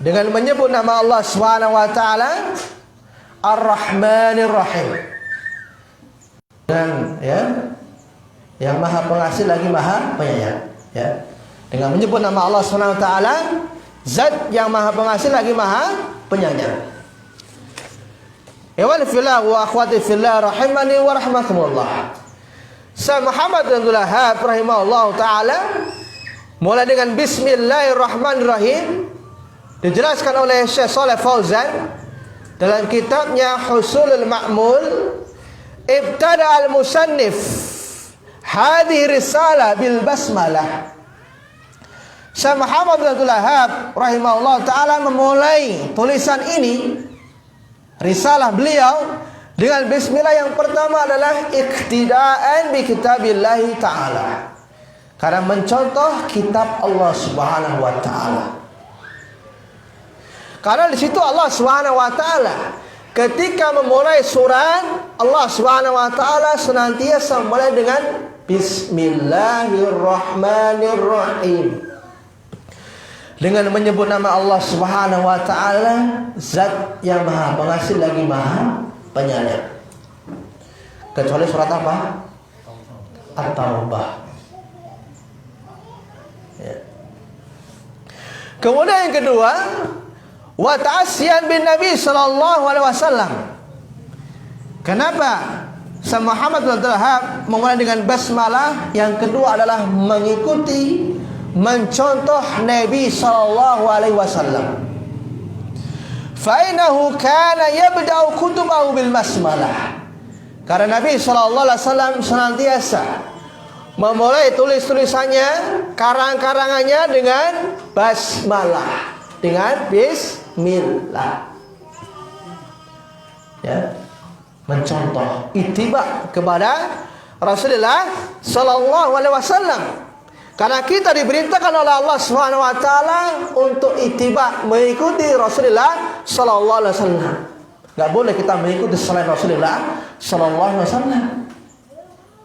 dengan menyebut nama Allah Subhanahu wa taala Ar-Rahmanir Rahim. Dan ya, yang Maha Pengasih lagi Maha Penyayang, ya. Dengan menyebut nama Allah Subhanahu wa taala, Zat yang Maha Pengasih lagi Maha Penyayang. Ikhwan fillah wa akhwati fillah rahimani wa rahmakumullah. Syekh Muhammad bin Abdul Wahhab rahimahullah taala mulai dengan Bismillahirrahmanirrahim, dijelaskan oleh Syekh Shalih Fauzan dalam kitabnya Husulul Ma'mul. Ibtada al-musannif hadhihi risalah bil basmalah. Syekh Muhammad bin Abdul Wahhab rahimahullah taala memulai tulisan ini, risalah beliau, dengan bismillah. Yang pertama adalah iktidaan bi kitabillahi ta'ala, karena mencontoh kitab Allah Subhanahu wa taala. Karena di situ Allah Subhanahu wa taala ketika memulai surat, Allah Subhanahu wa taala senantiasa mulai dengan Bismillahirrahmanirrahim, dengan menyebut nama Allah Subhanahu wa taala, Zat yang Maha Pengasih lagi Maha Penyayang. Kecuali surat apa? At-Taubah. Ya. Kemudian yang kedua, wa ta'asyan bin Nabi sallallahu alaihi wasallam. Kenapa Syekh Muhammad bin Abdul Wahhab memulai dengan basmalah? Yang kedua adalah mengikuti, mencontoh Nabi sallallahu alaihi wasallam. Fa'inahu kana yabda'u kutubahu bil basmalah. Karena Nabi sallallahu alaihi wasallam senantiasa memulai tulis-tulisannya, karang-karangannya dengan basmalah, dengan bismillah. Ya, mencontoh, ittiba kepada Rasulullah sallallahu alaihi wasallam. Karena kita diperintahkan oleh Allah Subhanahu wa taala untuk ittiba, mengikuti Rasulullah sallallahu alaihi wasallam. Enggak boleh kita mengikuti selain Rasulullah sallallahu alaihi wasallam.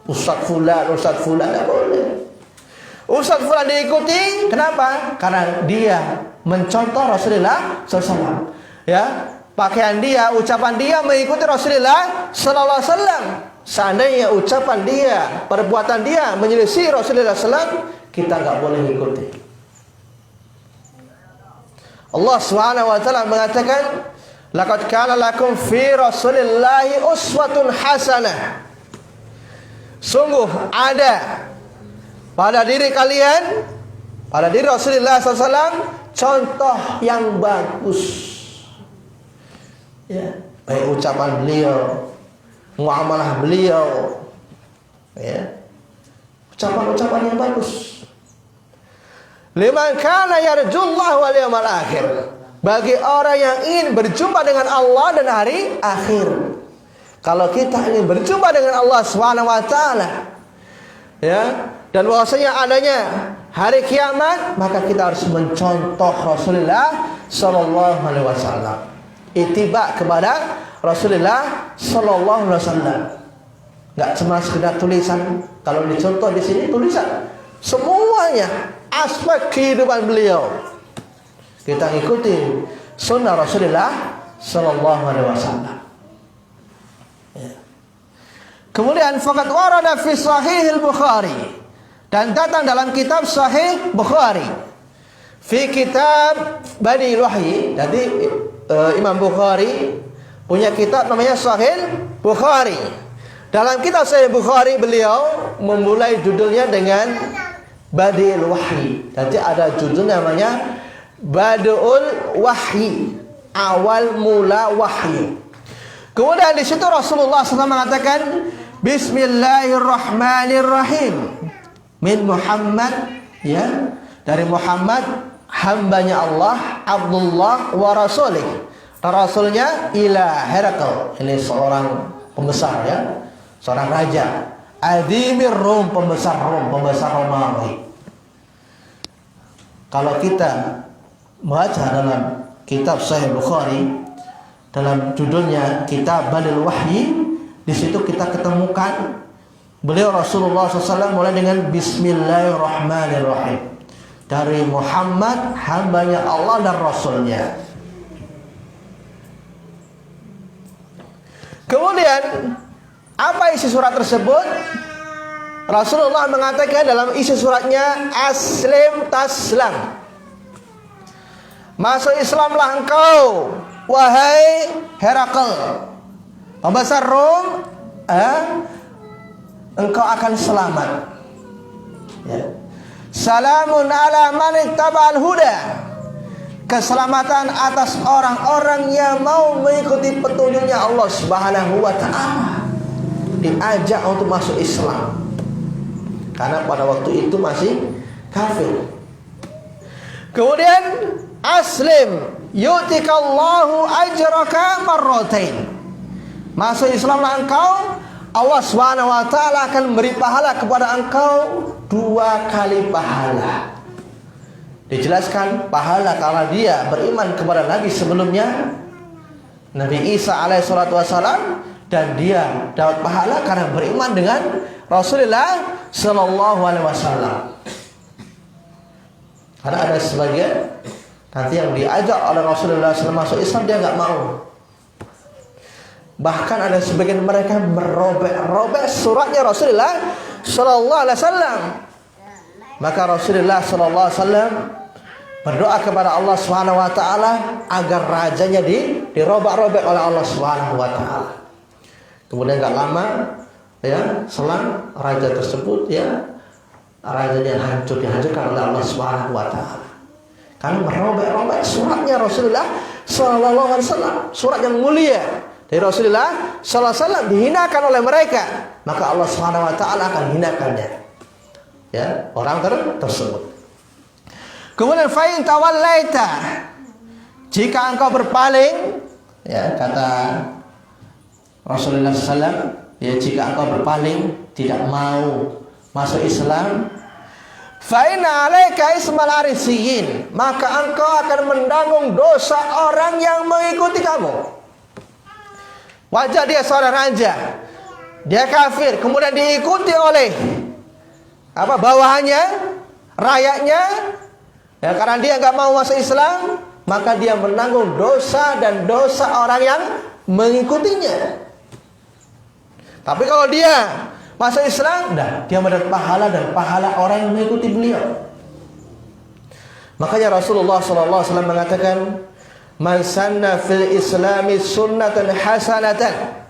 Ustaz fulan enggak boleh. Ustaz fulan diikuti, kenapa? Karena dia mencontoh Rasulullah sallallahu alaihi wasallam. Ya, pakaian dia, ucapan dia mengikuti Rasulullah sallallahu alaihi wasallam. Seandainya ucapan dia, perbuatan dia menyelisih Rasulullah sallallahu, kita enggak boleh ikuti. Allah Subhanahu wa taala mengatakan, laqad kana lakum fi Rasulillahi uswatun hasanah. Sungguh ada pada diri kalian, pada diri Rasulullah SAW, contoh yang bagus. Ya, baik ucapan beliau, muamalah beliau, ya, ucapan-ucapan yang bagus. Liman kana yarjullaha wal yawmal akhir, bagi orang yang ingin berjumpa dengan Allah dan hari akhir. Kalau kita ingin berjumpa dengan Allah Subhanahu wa taala, ya, dan bahwasanya adanya hari kiamat, maka kita harus mencontoh Rasulullah sallallahu alaihi wasallam. Ittiba kepada Rasulullah sallallahu alaihi wasallam. Enggak cuma sekedar tulisan. Kalau dicontoh di sini tulisan, semuanya aspek kehidupan beliau. Kita ikuti sunnah Rasulullah sallallahu alaihi wasallam. Kemudian faqad warada fi sahih al-Bukhari, dan datang dalam kitab Sahih Bukhari fi kitab Bani Wahyi. Jadi Imam Bukhari punya kitab namanya Sahih Bukhari. Dalam kitab Sahih Bukhari beliau memulai judulnya dengan Badi'ul Wahyi. Jadi ada judul namanya Badi'ul Wahyi, awal mula wahyu. Kemudian di situ Rasulullah SAW mengatakan Bismillahirrahmanirrahim min Muhammad, ya, dari Muhammad hambanya Allah, Abdullah wa rasulih, rasulnya ila Herakl. Ini seorang pembesar, ya, seorang raja Adimir Rum, pembesar Romawi. Kalau kita baca dalam kitab Sahih Bukhari, dalam judulnya Kitab Badi'ul Wahyi, di situ kita ketemukan beliau Rasulullah SAW mulai dengan Bismillahirrahmanirrahim, dari Muhammad hambanya Allah dan Rasulnya. Kemudian apa isi surat tersebut? Rasulullah mengatakan dalam isi suratnya, Aslim taslam, masuk Islamlah engkau wahai Herakl, pembesar Rom, engkau akan selamat, ya. Salamun ala man ittaba'al huda, keselamatan atas orang-orang yang mau mengikuti petunjuknya Allah Subhanahu wa ta'ala, diajak untuk masuk Islam, karena pada waktu itu masih kafir. Kemudian aslim yu'tikallahu ajraka marratain, masuk Islamlah engkau, Allah Subhanahu wa ta'ala akan memberi pahala kepada engkau 2 kali pahala. Dijelaskan pahala kalau dia beriman kepada Nabi sebelumnya, Nabi Isa alaihissalatu wassalam, dan dia dapat pahala karena beriman dengan Rasulullah sallallahu alaihi wasallam. Karena ada sebagian nanti yang diajak oleh Rasulullah SAW masuk Islam, dia nggak mau. Bahkan ada sebagian mereka merobek suratnya Rasulullah sallallahu alaihi wasallam. Maka Rasulullah sallallahu alaihi wasallam berdoa kepada Allah Subhanahu wa taala agar rajanya dirobek-robek oleh Allah Subhanahu wa taala. Kemudian enggak lama, ya, selang raja tersebut, ya, rajanya dihancurkan oleh Allah Subhanahu wa taala. Karena merobek-robek suratnya Rasulullah sallallahu alaihi wasallam, surat yang mulia dari Rasulullah sallallahu alaihi wasallam dihinakan oleh mereka, maka Allah Subhanahu wa taala akan hinakannya, ya, orang tersebut. Kemudian fa'in tawallaita, jika engkau berpaling, ya, kata Rasulullah SAW, ya, jika engkau berpaling tidak mau masuk Islam, fa'inna alaika ismal arisiyin, maka engkau akan menanggung dosa orang yang mengikuti kamu. Wajah dia seorang raja, dia kafir, kemudian diikuti oleh bawahannya, rakyatnya, ya, karena dia nggak mau masuk Islam, maka dia menanggung dosa dan dosa orang yang mengikutinya. Tapi kalau dia masuk Islam, dia mendapat pahala dan pahala orang yang mengikuti beliau. Makanya Rasulullah SAW mengatakan, man sanna fil islami sunnatan hasanatan,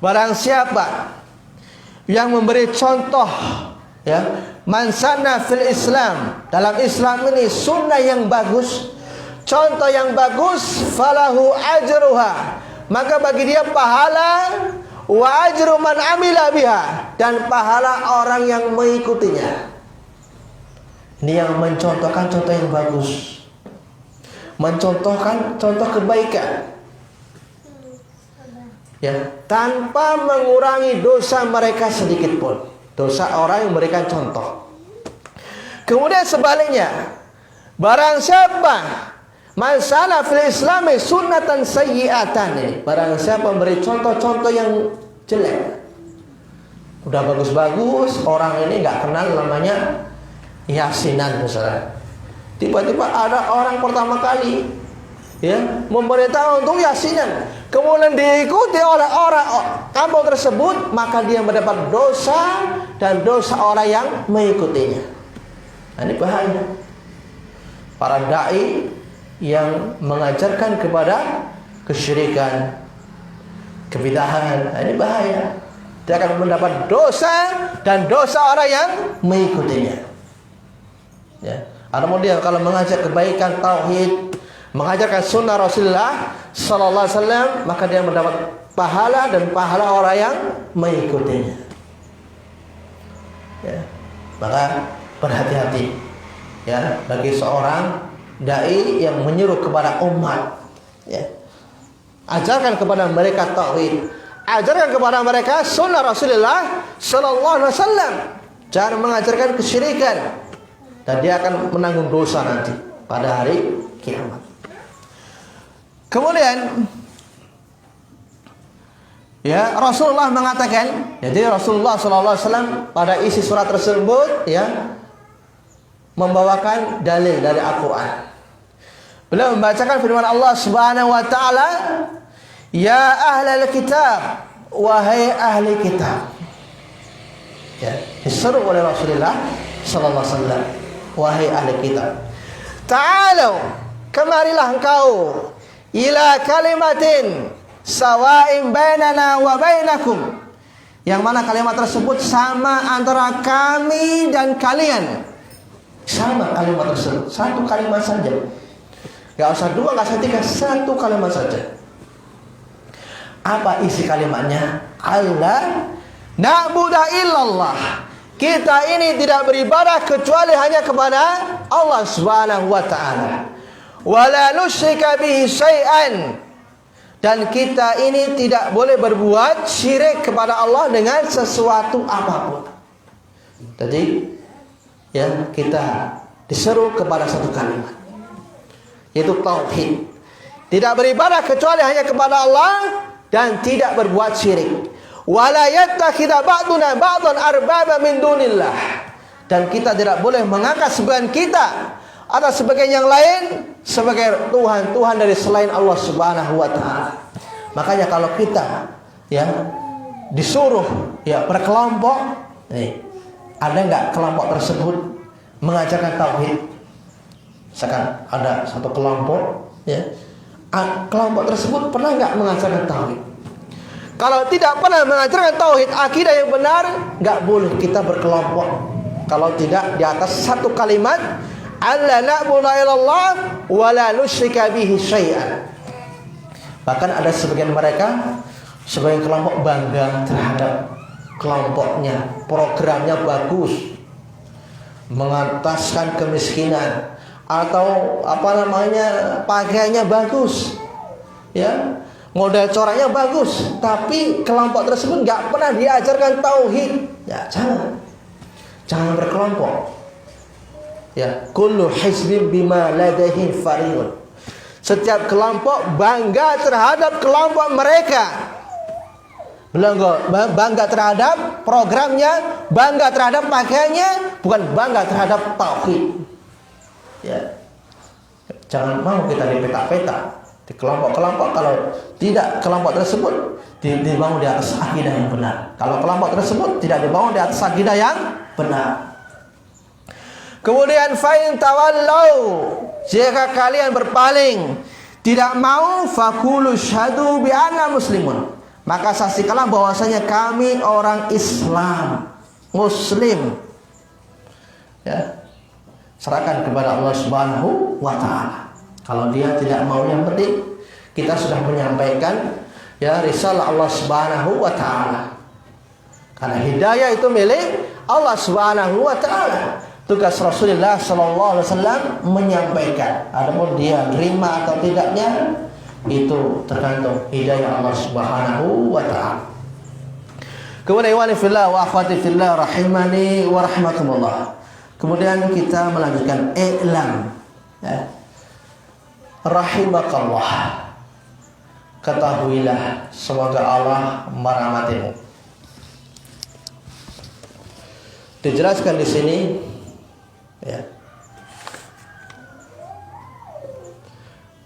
barang siapa yang memberi contoh, ya, man sanna fil Islam, dalam Islam ini sunnah yang bagus, contoh yang bagus, falahu ajruha, maka bagi dia pahala, wa ajru man amila biha, dan pahala orang yang mengikutinya. Ini yang mencontohkan contoh yang bagus, mencontohkan contoh kebaikan, ya, tanpa mengurangi dosa mereka sedikit pun, dosa orang yang memberikan contoh. Kemudian sebaliknya, barang siapa man sana fil islami sunnatan sayyi'atan, barang siapa memberi contoh-contoh yang jelek, udah bagus-bagus, orang ini nggak kenal namanya yasinan misalnya. Tiba-tiba ada orang pertama kali memberitahu untuk yasinan, kemudian diikuti oleh orang kampung tersebut, maka dia mendapat dosa dan dosa orang yang mengikutinya. Nah, ini bahaya. Para dai yang mengajarkan kepada kesyirikan, kebidahan, ini bahaya. Dia akan mendapat dosa dan dosa orang yang mengikutinya. Ya. Adapun dia kalau mengajak kebaikan, tauhid, mengajarkan sunnah Rasulullah sallallahu alaihi wasallam, maka dia mendapat pahala dan pahala orang yang mengikutinya. Ya. Maka berhati-hati ya bagi seorang dai yang menyuruh kepada umat. Ya. Ajarkan kepada mereka tauhid, ajarkan kepada mereka sunnah Rasulullah sallallahu alaihi wasallam. Jangan mengajarkan kesyirikan, dan dia akan menanggung dosa nanti pada hari kiamat. Kemudian ya Rasulullah mengatakan, jadi Rasulullah sallallahu alaihi wasallam pada isi surat tersebut membawakan dalil dari Al-Qur'an. Beliau membacakan firman Allah Subhanahu wa taala, "Ya ahlal kitab, wahai ahli kitab." Ya, diseru oleh Rasulullah sallallahu alaihi wasallam, wahai ahli kitab. Ta'alu, kemarilah engkau ila kalimatin sawa'in bainana wa bainakum. Yang mana kalimat tersebut sama antara kami dan kalian. Sama kalimat tersebut, satu kalimat saja. Gak usah dua, gak usah tiga, satu kalimat saja. Apa isi kalimatnya? Allah na'budu illallah. Kita ini tidak beribadah kecuali hanya kepada Allah Subhanahu wa taala. Wala nusyrika bihi syai'an. Dan kita ini tidak boleh berbuat syirik kepada Allah dengan sesuatu apapun. Jadi kita diseru kepada satu kalimat, yaitu tauhid. Tidak beribadah kecuali hanya kepada Allah dan tidak berbuat syirik. Wala yattakhidha ba'duna ba'dan arbaba min dunillah. Dan kita tidak boleh mengangkat sebagian kita atau sebagian yang lain sebagai Tuhan dari selain Allah Subhanahu wa taala. Makanya kalau kita disuruh berkelompok, ada enggak kelompok tersebut mengajarkan tauhid? Misalkan ada satu kelompok, kelompok tersebut pernah enggak mengajarkan tauhid? Kalau tidak pernah mengajarkan tauhid, akidah yang benar, enggak boleh kita berkelompok. Kalau tidak di atas satu kalimat, alla na'budu illallah wa la nusyrika bihi syai'an. Bahkan ada sebagian mereka, sebagian kelompok bangga terhadap kelompoknya, programnya bagus, mengataskan kemiskinan, atau pakaiannya bagus, model coraknya bagus, tapi kelompok tersebut nggak pernah diajarkan tauhid. Jangan berkelompok. Kullu hizbin bima ladaihim farihun. Setiap kelompok bangga terhadap kelompok mereka. Bangga terhadap programnya, bangga terhadap pakaiannya, bukan bangga terhadap tauhid. Jangan mau kita dipetak-petak di kelompok-kelompok. Kalau tidak kelompok tersebut dibangun di atas akidah yang benar. Kalau kelompok tersebut tidak dibangun di atas akidah yang benar. Kemudian fa'in tawallau, jika kalian berpaling, tidak mau, faqulu syhadu bi anna muslimun, maka saksikanlah bahwasanya kami orang Islam, Muslim. Serahkan kepada Allah Subhanahu wa taala. Kalau dia tidak mau, yang penting kita sudah menyampaikan risalah Allah Subhanahu wa taala. Karena hidayah itu milik Allah Subhanahu wa taala. Tugas Rasulullah sallallahu alaihi wasallam menyampaikan. Adapun dia terima atau tidaknya itu tergantung hidayah Allah Subhanahu wa taala. Kemudian ikhwani fillah wa akhwati fillah rahimani wa rahmatullah. Kemudian kita melanjutkan i'lam. Rahimakallah. Ketahuilah, semoga Allah merahmatimu. Dijelaskan di sini Ya.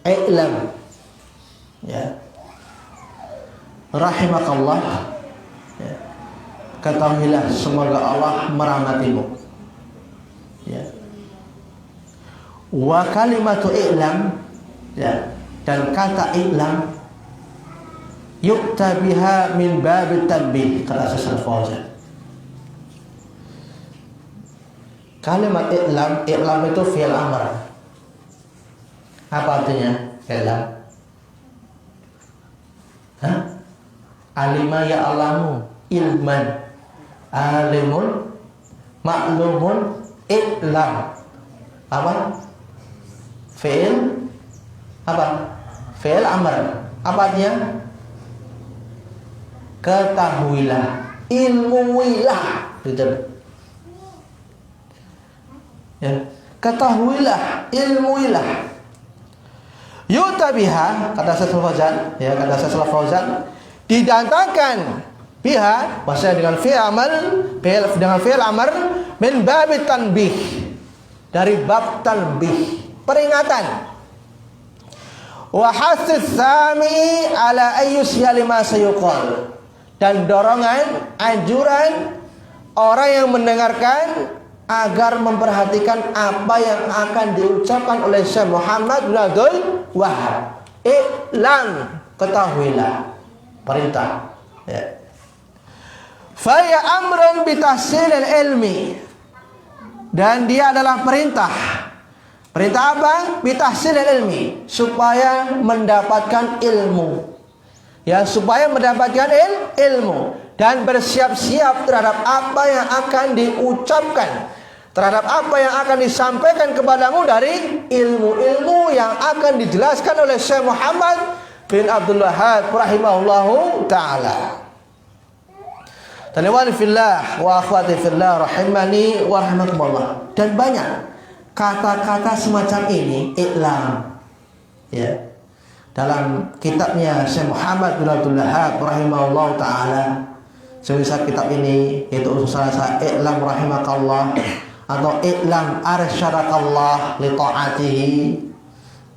I'lam, ya, rahimakallah, ya. Ketahuilah semoga Allah merahmatimu, ya. Wa kalimatu i'lam, ya, dan kata i'lam yu'ta biha min babit tanbih, kata Syekh Fauzan. Kalimat i'lam itu fi'il amr. Apa artinya i'lam? Hah? Alima ya'lamu ilman, alimun ma'lumun, i'lam. Apa? Fi'il apa? Fi'il amr. Apa artinya? Ketahuilah, ilmuilah, gitu. Ya, ketahuilah, ilmuilah. Yu'ta biha, kata Syekh Fauzan, ya, kata Syekh Fauzan, didatangkan biha, maksudnya dengan fi'il amal, dengan fi'il amr, min babit tanbih, dari bab tanbih, peringatan. Wa hasis sami ala ayyusya lima sayuqal, dan dorongan, anjuran orang yang mendengarkan agar memperhatikan apa yang akan diucapkan oleh Syekh Muhammad bin Abdul Wahab. I'lam, ketahuilah, perintah, ya. Faya amrun bitahsilil ilmi, dan dia adalah perintah. Perintah apa? Bitahsilil ilmi, supaya mendapatkan ilmu, ya, supaya mendapatkan ilmu dan bersiap-siap terhadap apa yang akan diucapkan, terhadap apa yang akan disampaikan kepadamu dari ilmu-ilmu yang akan dijelaskan oleh Syekh Muhammad bin Abdul Wahab rahimahullahu ta'ala. Tanawani fillah wa akhwati fillah rahimani wa rahmatullah. Dan banyak kata-kata semacam ini, i'lam, ya, dalam kitabnya Syekh Muhammad bin Abdul Wahab rahimahullahu ta'ala. Semisal kitab ini, yaitu usul salasa i'lam rahimakallah, atau i'lam arsyadakallah li ta'atihi.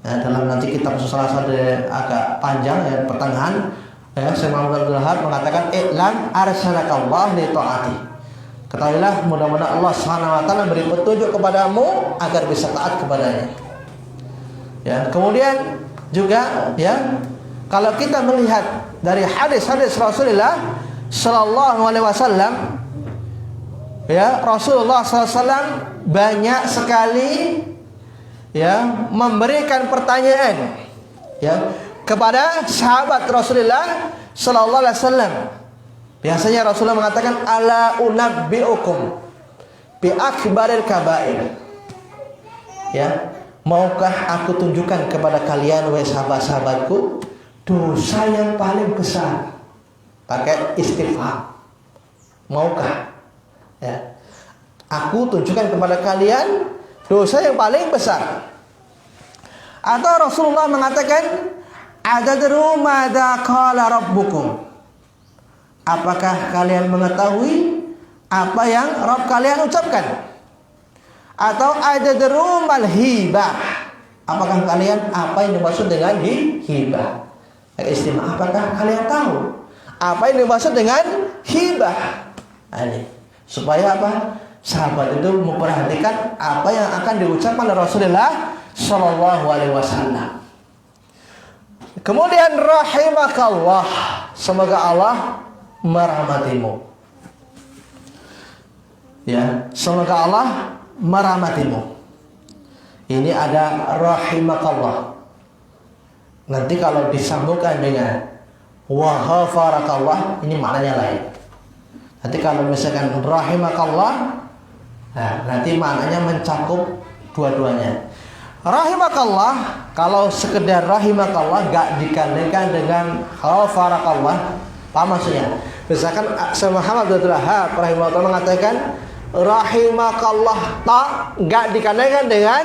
Ya, dalam nanti kitab usul salasa agak panjang, ya, pertengahan, ya, Syekh Muhammad bin Abdul Wahab mengatakan i'lam arsyadakallah li ta'atihi. Ketahuilah, mudah-mudahan Allah Subhanahu wa taala beri petunjuk kepadamu agar bisa taat kepadanya. Ya, kemudian juga, ya, kalau kita melihat dari hadis-hadis Rasulullah Sallallahu Alaihi Wasallam, ya, Rasulullah SAW banyak sekali, ya, memberikan pertanyaan, ya, kepada sahabat Rasulullah Sallallahu Alaihi Wasallam. Biasanya Rasulullah mengatakan, ala unabbiukum bi akbaril kabair, ya, maukah aku tunjukkan kepada kalian, wahai sahabat-sahabatku, dosa yang paling besar? Pakai istifham, maukah, ya, aku tunjukkan kepada kalian dosa yang paling besar? Atau Rasulullah mengatakan, adadru madza qala rabbukum, apakah kalian mengetahui apa yang Rabb kalian ucapkan? Atau adadru mal hibah, apakah kalian, apa yang dimaksud dengan hibah? Istimewa, apakah kalian tahu apa yang dimaksud dengan hibah? Ini supaya apa? Sahabat itu memperhatikan apa yang akan diucapkan oleh Rasulullah Sallallahu Alaihi Wasallam. Kemudian rahimakallah, semoga Allah merahmatimu, ya, semoga Allah merahmatimu. Ini ada rahimakallah. Nanti kalau disambungkan dengan wa ghafarakallah, ini maknanya lain. Nanti kalau misalkan rahimakallah, nah, nanti maknanya mencakup dua-duanya. Rahimakallah, kalau sekedar rahimakallah gak dikandalkan dengan ghafarakallah, apa maksudnya? Misalkan Syekh Muhammad bin Abdul Wahab rahimahullah mengatakan rahimakallah, tak gak dikandalkan dengan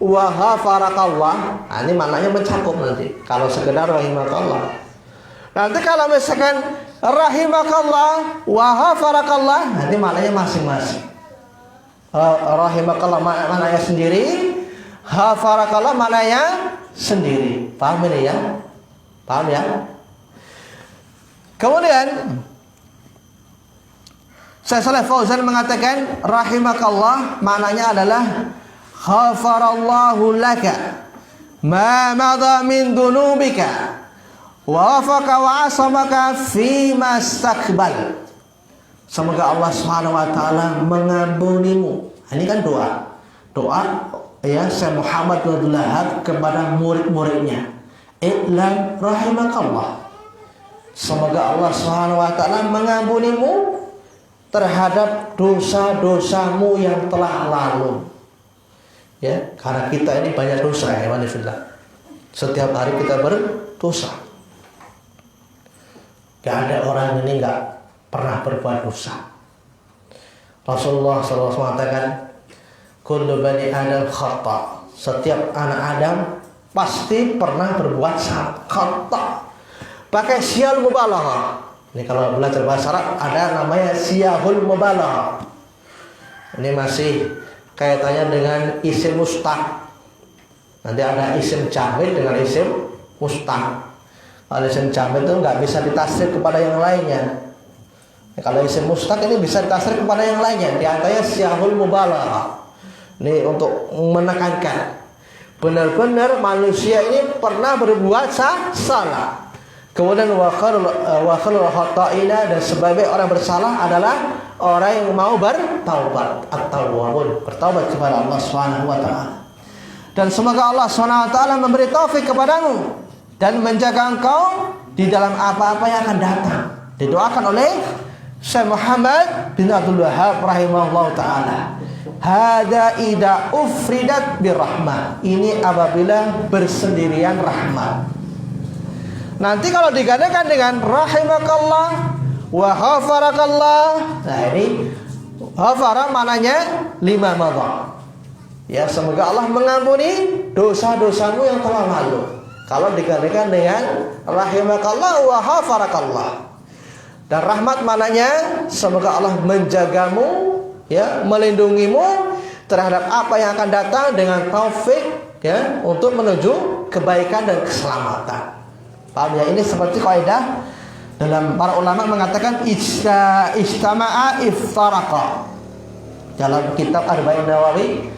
wa ghafarakallah. Nah, ini maknanya mencakup nanti kalau sekedar rahimakallah. Nanti kalau misalkan rahimakallah wa ghafarakallah, nanti maknanya masing-masing. Rahimakallah maknanya sendiri, ghafarakallah maknanya sendiri. Paham ini ya? Paham ya? Kemudian Syekh Shalih Fauzan mengatakan rahimakallah maknanya adalah ghafarallahu laka ma madha min dunubika wa wafaka wa asamaka fi mastakbal. Semoga Allah Subhanahu wa taala mengampunimu. Ini kan doa. Doa ya Syekh Muhammad bin Abdul Wahhab kepada murid-muridnya. I'lam rahimakallah. Semoga Allah Subhanahu wa taala mengampunimu terhadap dosa-dosamu yang telah lalu. Ya, karena kita ini banyak dosa ya, wanifillah. Setiap hari kita berdosa. Gak ada orang ini gak pernah berbuat dosa. Rasulullah SAW mengatakan, kullu bani Adam khata. Setiap anak Adam pasti pernah berbuat khata. Pakai siyal mubalaghah. Ini kalau belajar bahasa Arab ada namanya siyahul mubalaghah. Ini masih kaitannya dengan isim mustaq. Nanti ada isim jamid dengan isim mustaq. Kalau isim jamid itu nggak bisa ditafsir kepada yang lainnya. Kalau isim mustaq ini bisa ditafsir kepada yang lainnya. Di antaranya siyahul mubalaghah. Ini untuk menekankan benar-benar manusia ini pernah berbuat salah. Kemudian wa khairul khata'ina, dan sebagai orang bersalah adalah orang yang mau bertaubat, at-tawwabun, bertaubat kepada Allah Subhanahu wa taala. Dan semoga Allah Subhanahu wa taala memberi taufik kepadamu dan menjaga engkau di dalam apa-apa yang akan datang. Didoakan oleh Syekh Muhammad bin Abdul Wahhab rahimahullah ta'ala. Hada idza ufridat birrahmah. Ini apabila bersendirian rahmat. Nanti kalau digandakan dengan rahimakallah wa ghafarakallah. Nah ini ghafara maknanya lima madha. Ya, semoga Allah mengampuni dosa-dosamu yang telah lalu. Kalau digandakan dengan rahimakallah wa ghafarakallah. Dan rahmat maknanya semoga Allah menjagamu, ya, melindungimu terhadap apa yang akan datang dengan taufik, ya, untuk menuju kebaikan dan keselamatan. Paham ya? Ini seperti kaidah dalam para ulama mengatakan istama'a iftaraqa. Dalam kitab Arba'in Nawawi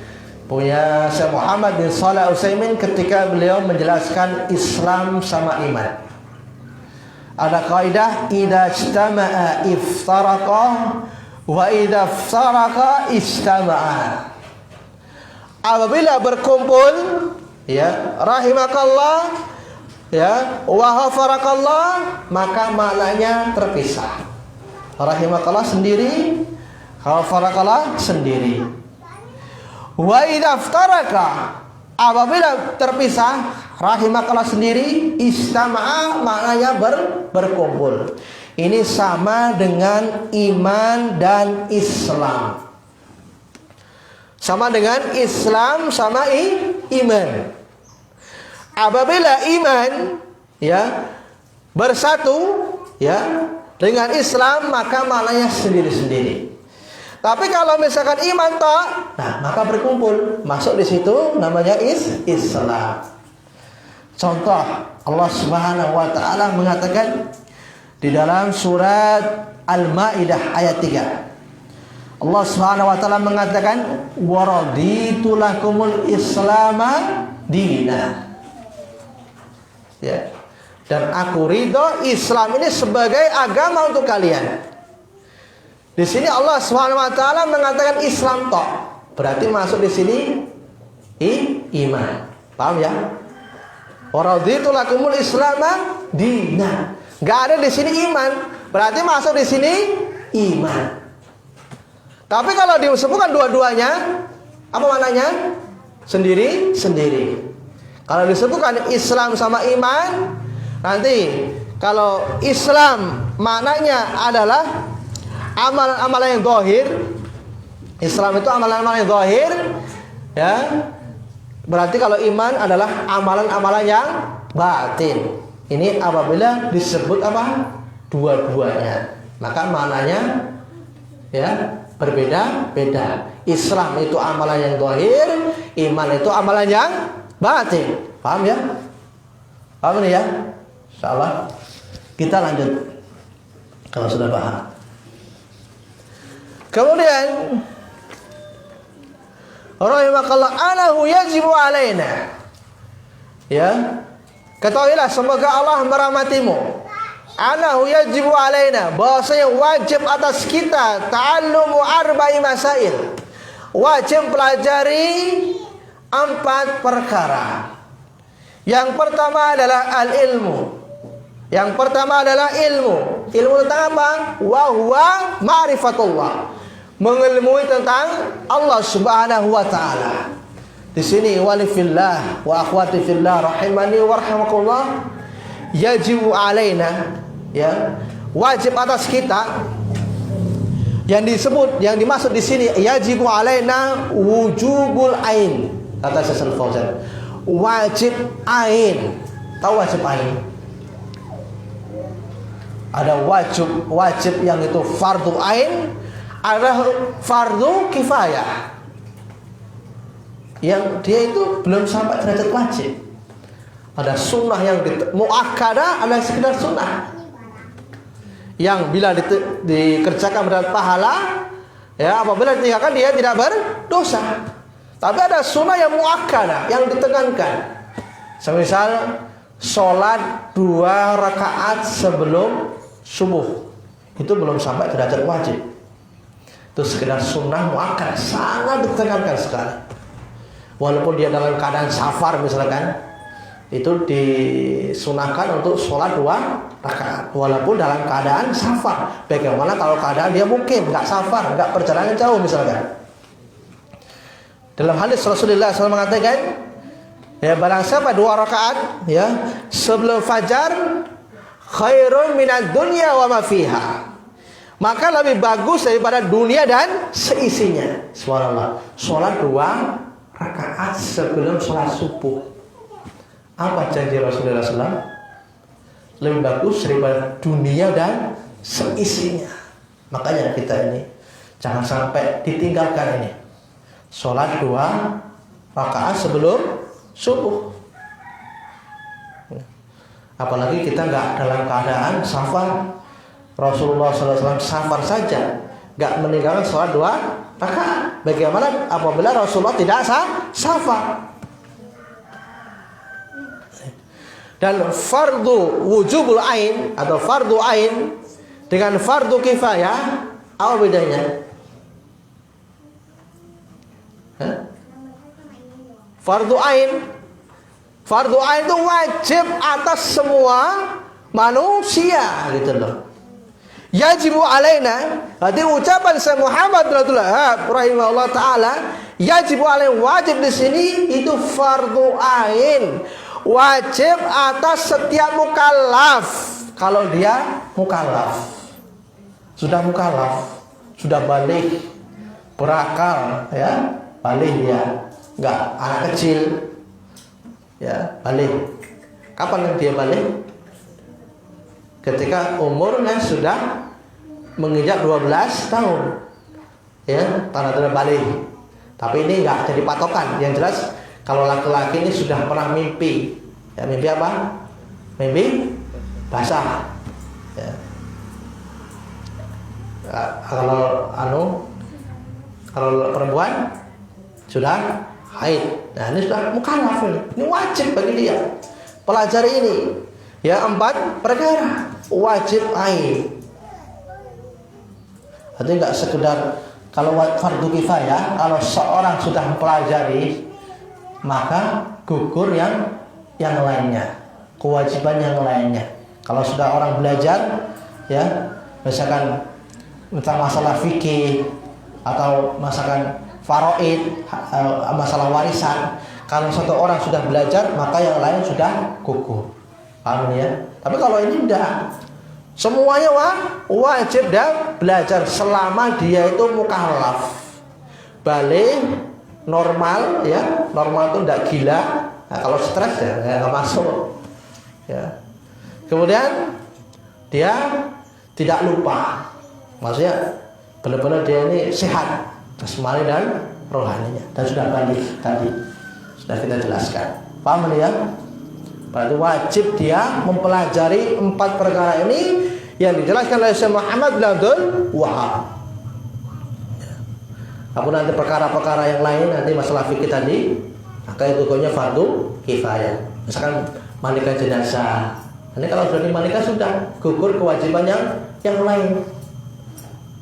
punya Syekh Muhammad bin Shalih Al-Utsaimin ketika beliau menjelaskan Islam sama iman. Ada kaidah idza istama'a iftaraqa wa idza iftaraqa istama'a. Apabila berkumpul, ya, rahimakallah, ya, wa ghafarakallah, maka maknanya terpisah. Rahimakallah sendiri, ghafarakallah sendiri. Wa idza iftaraka, apabila terpisah, rahimakallah sendiri, istama'a maknanya berkumpul. Ini sama dengan iman dan Islam. Sama dengan Islam sama iman. Apabila iman, ya, bersatu, ya, dengan Islam, maka maknanya sendiri-sendiri. Tapi kalau misalkan iman tak, nah maka berkumpul. Masuk di situ namanya Islam. Contoh, Allah Subhanahu wa taala mengatakan di dalam surat Al-Maidah ayat 3. Allah Subhanahu wa taala mengatakan wa raditu lakumul islama dina. Ya. Dan aku ridho Islam ini sebagai agama untuk kalian. Di sini Allah Subhanahu wa taala mengatakan Islam tok. Berarti masuk di sini iman. Paham ya? Wa raditu lakumul islama dina. Enggak ada di sini iman. Berarti masuk di sini iman. Tapi kalau disebutkan dua-duanya, apa maknanya? Sendiri-sendiri. Kalau disebutkan Islam sama iman, nanti kalau Islam maknanya adalah amalan-amalan yang zahir. Islam itu amalan-amalan yang zahir, ya. Berarti kalau iman adalah amalan-amalan yang batin. Ini apabila disebut apa? Dua-duanya. Maka maknanya, ya, berbeda-beda. Islam itu amalan yang zahir, iman itu amalan yang batin. Paham ya? Paham ini ya? Insyaallah kita lanjut kalau sudah paham. Kemudian rahimakallah anahu yajibu alaina. Ya. Ketahuilah semoga Allah merahmatimu. Anahu yajibu alaina, bahwasanya wajib atas kita ta'allumu arba'i masail. Wajib pelajari 4 perkara. Yang pertama adalah al-ilmu. Yang pertama adalah ilmu. Ilmu tentang apa? Wa huwa ma'rifatullah. Mengilmui tentang Allah Subhanahu wa taala. Di sini wali fillah wa akhwati fillah rahimani wa rahimakumullah, yajibu alaina, ya, wajib atas kita. Yang disebut, yang dimaksud di sini yajibu alaina wujubul ain. Kata Syekh Fauzan, wajib ain. Tahu wajib ain? Ada wajib yang itu fardu ain, ada fardu kifayah. Yang dia itu belum sampai derajat wajib. Ada sunnah yang muakkadah, ada sekedar sunnah. Yang bila dikerjakan mendapat pahala, ya, apabila ditinggalkan dia tidak berdosa. Tapi ada sunnah yang muakkadah, yang ditekankan. Semisal sholat 2 rakaat sebelum subuh, itu belum sampai derajat wajib. Itu sekedar sunnah muakkadah, sangat ditekankan sekali. Walaupun dia dalam keadaan safar misalkan, itu disunahkan untuk sholat 2 rakaat walaupun dalam keadaan safar. Bagaimana kalau keadaan dia mungkin nggak safar, nggak perjalanan jauh misalkan. Dalam hadis Rasulullah SAW mengatakan, ya, barang siapa 2 rakaat, ya, sebelum fajar, khairun minad dunya wa ma fiha, maka lebih bagus daripada dunia dan seisinya. Subhanallah. Sholat 2 rakaat sebelum sholat subuh. Apa janji Rasulullah SAW? Lebih bagus daripada dunia dan seisinya. Makanya kita ini jangan sampai ditinggalkan ini. Sholat 2 rakaat sebelum subuh. Apalagi kita nggak dalam keadaan safar. Rasulullah SAW safar saja nggak meninggalkan sholat 2 rakaat. Bagaimana apabila Rasulullah tidak safar? Dan fardu wujubul ain atau fardu ain dengan fardu kifayah, apa bedanya? Fardu ain itu wajib atas semua manusia, gitu loh. Yajibu alaina, berarti ucapan Syekh Muhammad bin Abdul Wahhab rahimahullah taala, yajibu alaina, wajib di sini itu fardu ain, wajib atas setiap mukallaf. Kalau dia mukallaf, sudah balik, berakal, ya, balik dia, enggak anak kecil, ya, balik. Kapan dia balik? Ketika umurnya sudah menginjak 12 tahun, ya, tanda-tanda balik. Tapi ini enggak jadi patokan. Yang jelas kalau laki-laki ini sudah pernah mimpi, ya, mimpi apa? Mimpi basah, ya. Kalau perempuan sudah haid. Nah, ini sudah mukallaf ini wajib bagi dia. Pelajari ini, ya, 4 perkara wajib haid. Artinya enggak sekedar kalau fardu kifayah, kalau seorang sudah mempelajari maka gugur yang lainnya, kewajiban yang lainnya. Kalau sudah orang belajar, ya, misalkan tentang masalah fikih atau misalkan faraid, masalah warisan, kalau satu orang sudah belajar maka yang lain sudah gugur. Paham ya? Tapi kalau ini enggak, semuanya wajib dan belajar selama dia itu mukallaf, balik, normal, ya, normal itu enggak gila. Nah, kalau stres ya enggak masuk, ya. Kemudian dia tidak lupa, maksudnya benar-benar dia ini sehat jasmani dan rohaninya, dan sudah balik tadi sudah kita jelaskan. Paham ya? Berarti wajib dia mempelajari 4 perkara ini yang dijelaskan oleh Syekh Muhammad bin Abdul Wahab. Aku nanti perkara-perkara yang lain, nanti masalah fikih tadi, maka itu hukumnya fardu kifayah. Misalkan mandikan jenazah, nanti kalau sudah dimandikan sudah gugur kewajiban yang lain.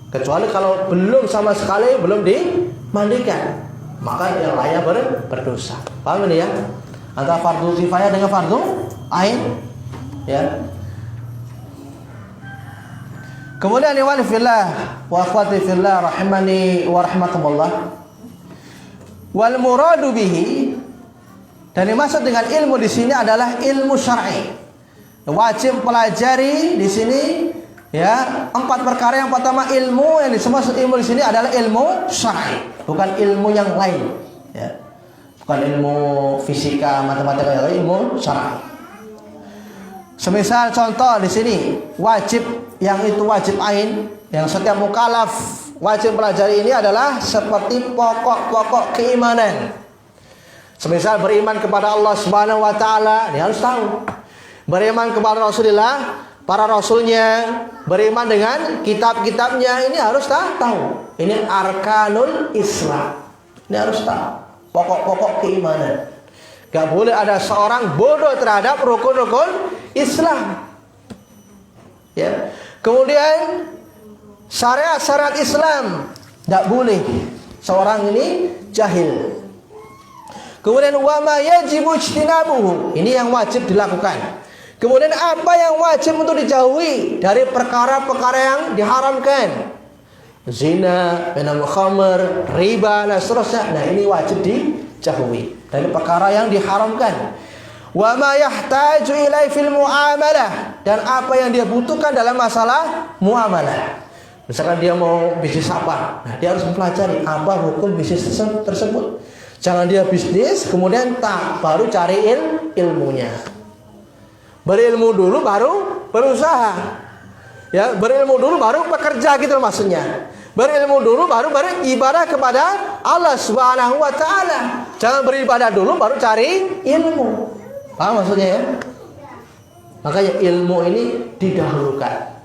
Kecuali kalau belum sama sekali belum dimandikan, maka yang lainnya berdosa. Paham ini ya? Antara fardu kifayah dengan fardu ain, ya. Kemudian ikhwani fillah wa akhwati fillah rahimani wa rahmakumullah. Wal muradu bihi, dan dimaksud dengan ilmu di sini adalah ilmu syar'i. Wajib pelajari di sini ya 4 perkara. Yang pertama ilmu yang dimaksud ilmu di sini adalah ilmu syar'i, bukan ilmu yang lain, ya. Bukan ilmu fisika, matematika, ilmu syar'i. Semisal contoh di sini wajib, yang itu wajib ain, yang setiap mukallaf wajib pelajari ini adalah seperti pokok-pokok keimanan. Semisal beriman kepada Allah Subhanahu wa taala, dia harus tahu. Beriman kepada Rasulullah, para rasulnya, beriman dengan kitab-kitabnya, ini harus tahu. Ini arkanul Islam. Ini harus tahu pokok-pokok keimanan. Gak boleh ada seorang bodoh terhadap rukun-rukun Islam, ya. Kemudian syariat-syariat Islam, gak boleh seorang ini jahil. Kemudian wa ma yajibu ijtinabuhu, ini yang wajib dilakukan. Kemudian apa yang wajib untuk dijauhi dari perkara-perkara yang diharamkan, zina, minum khamr, riba, dan seterusnya. Nah, ini wajib dijauhi dari perkara yang diharamkan. Wa ma yahtaju ilai fil muamalah, dan apa yang dia butuhkan dalam masalah muamalah. Misalkan dia mau bisnis apa, nah dia harus mempelajari apa hukum bisnis tersebut. Jangan dia bisnis kemudian baru cari ilmunya. Berilmu dulu baru berusaha, ya. Berilmu dulu baru bekerja, gitu maksudnya. Berilmu dulu baru beribadah kepada Allah Subhanahu wa taala. Jangan beribadah dulu baru cari ilmu. Paham maksudnya ya? Makanya ilmu ini didahulukan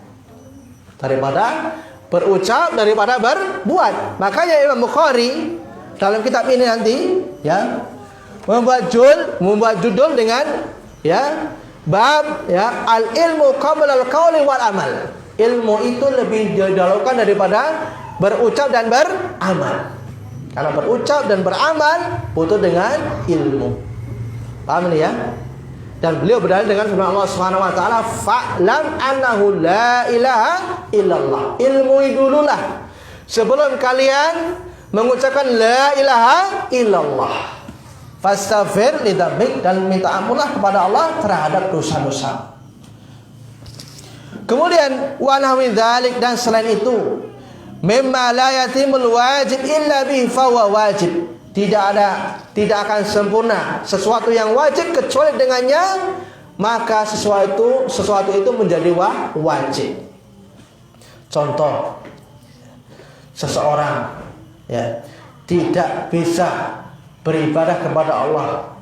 daripada berucap, daripada berbuat. Makanya Imam Bukhari dalam kitab ini nanti, ya, membuat judul dengan, ya, bab, ya, al ilmu qabla al qauli wal amal. Ilmu itu lebih didahulukan daripada berucap dan beramal. Karena berucap dan beramal butuh dengan ilmu. Paham ini ya? Dan beliau berdalil dengan firman Allah Subhanahu wa taala, fa'lam annahu la ilaha illallah. Ilmui dululah sebelum kalian mengucapkan la ilaha illallah. Fastaghfir lidzambik, dan minta ampunlah kepada Allah terhadap dosa-dosa. Kemudian wa nahwi dzalik, dan selain itu, mimma la yatimul wajib illa bihi fa huwa wajib. Tidak akan sempurna sesuatu yang wajib kecuali dengannya, maka sesuatu itu menjadi wajib. Contoh, seseorang, ya, tidak bisa beribadah kepada Allah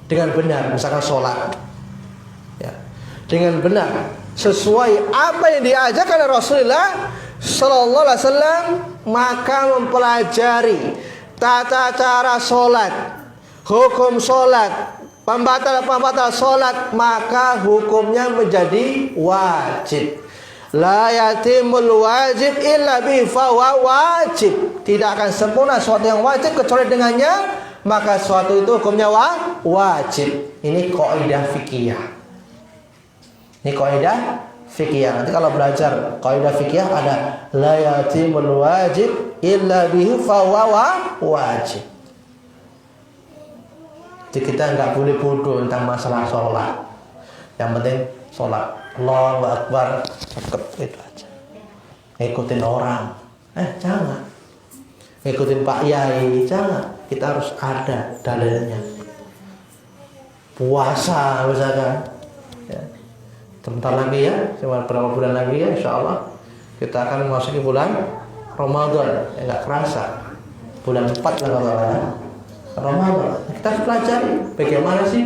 dengan benar, misalkan sholat, ya, dengan benar sesuai apa yang diajarkan oleh Rasulullah Sallallahu Alaihi Wasallam, maka mempelajari tata cara sholat, hukum sholat, pembatal sholat, maka hukumnya menjadi wajib. La yatimul wajib illa bi fa wajib. Tidak akan sempurna suatu yang wajib kecuali dengannya, maka suatu itu hukumnya wajib. Ini kaidah fikih. Ini kaidah fikih. Nanti kalau belajar kaidah fikih ada la yatimul wajib illa bihi fa wajib. Jadi kita enggak boleh bodoh tentang masalah sholat. Yang penting sholat, Allahu Akbar, cukup itu aja. Ngikutin orang, jangan. Ngikutin Pak Yai, jangan. Kita harus ada dalilnya. Puasa misalkan, ya. Sebentar lagi ya, cuma berapa bulan lagi ya, insya Allah kita akan memasuki bulan Ramadan, nggak kerasa. Bulan 4 lah kalau Ramadan. Kita pelajari bagaimana sih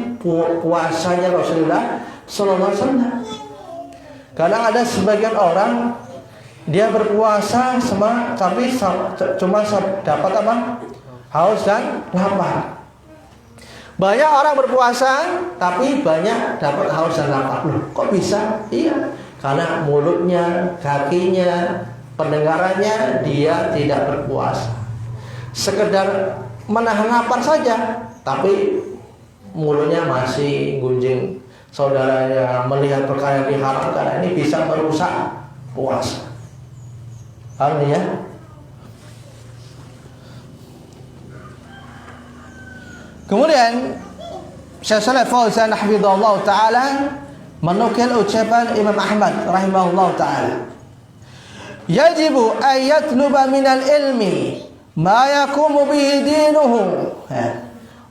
puasanya Rasulullah Sallallahu Alaihi Wasallam. Kadang ada sebagian orang dia berpuasa tapi cuma dapat apa? Haus dan lapar. Banyak orang berpuasa tapi banyak dapat haus dan lapar. Loh, kok bisa? Iya, karena mulutnya, kakinya, pendengarannya dia tidak berpuasa. Sekedar menahan lapar saja, tapi mulutnya masih gunjing saudaranya, melihat perkara yang diharamkan. Ini bisa merusak puasa. Paham ya? Kemudian Syekh Shalih Fauzan hafizahullah taala menukil ucapan Imam Ahmad rahimahullah taala. Yajibu an yatluba minal ilmi ma yakumu bihi dinuhu.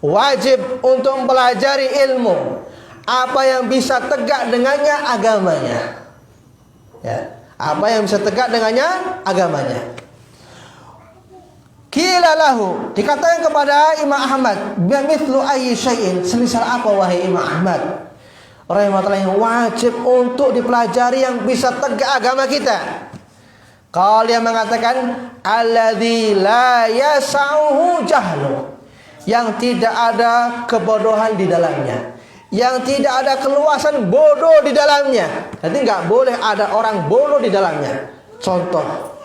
Wajib untuk mempelajari ilmu apa yang bisa tegak dengannya agamanya. Ya, apa yang bisa tegak dengannya agamanya. Qila lahu, dikatakan kepada Imam Ahmad, bimithlu ayyi syai'in, semisal apa wahai Imam Ahmad? Rahimahullah, yang wajib untuk dipelajari yang bisa tegak agama kita. Kalau dia mengatakan alladzi la yas'uhu jahlu, yang tidak ada kebodohan di dalamnya, yang tidak ada keluasan bodoh di dalamnya. Jadi nggak boleh ada orang bodoh di dalamnya. Contoh,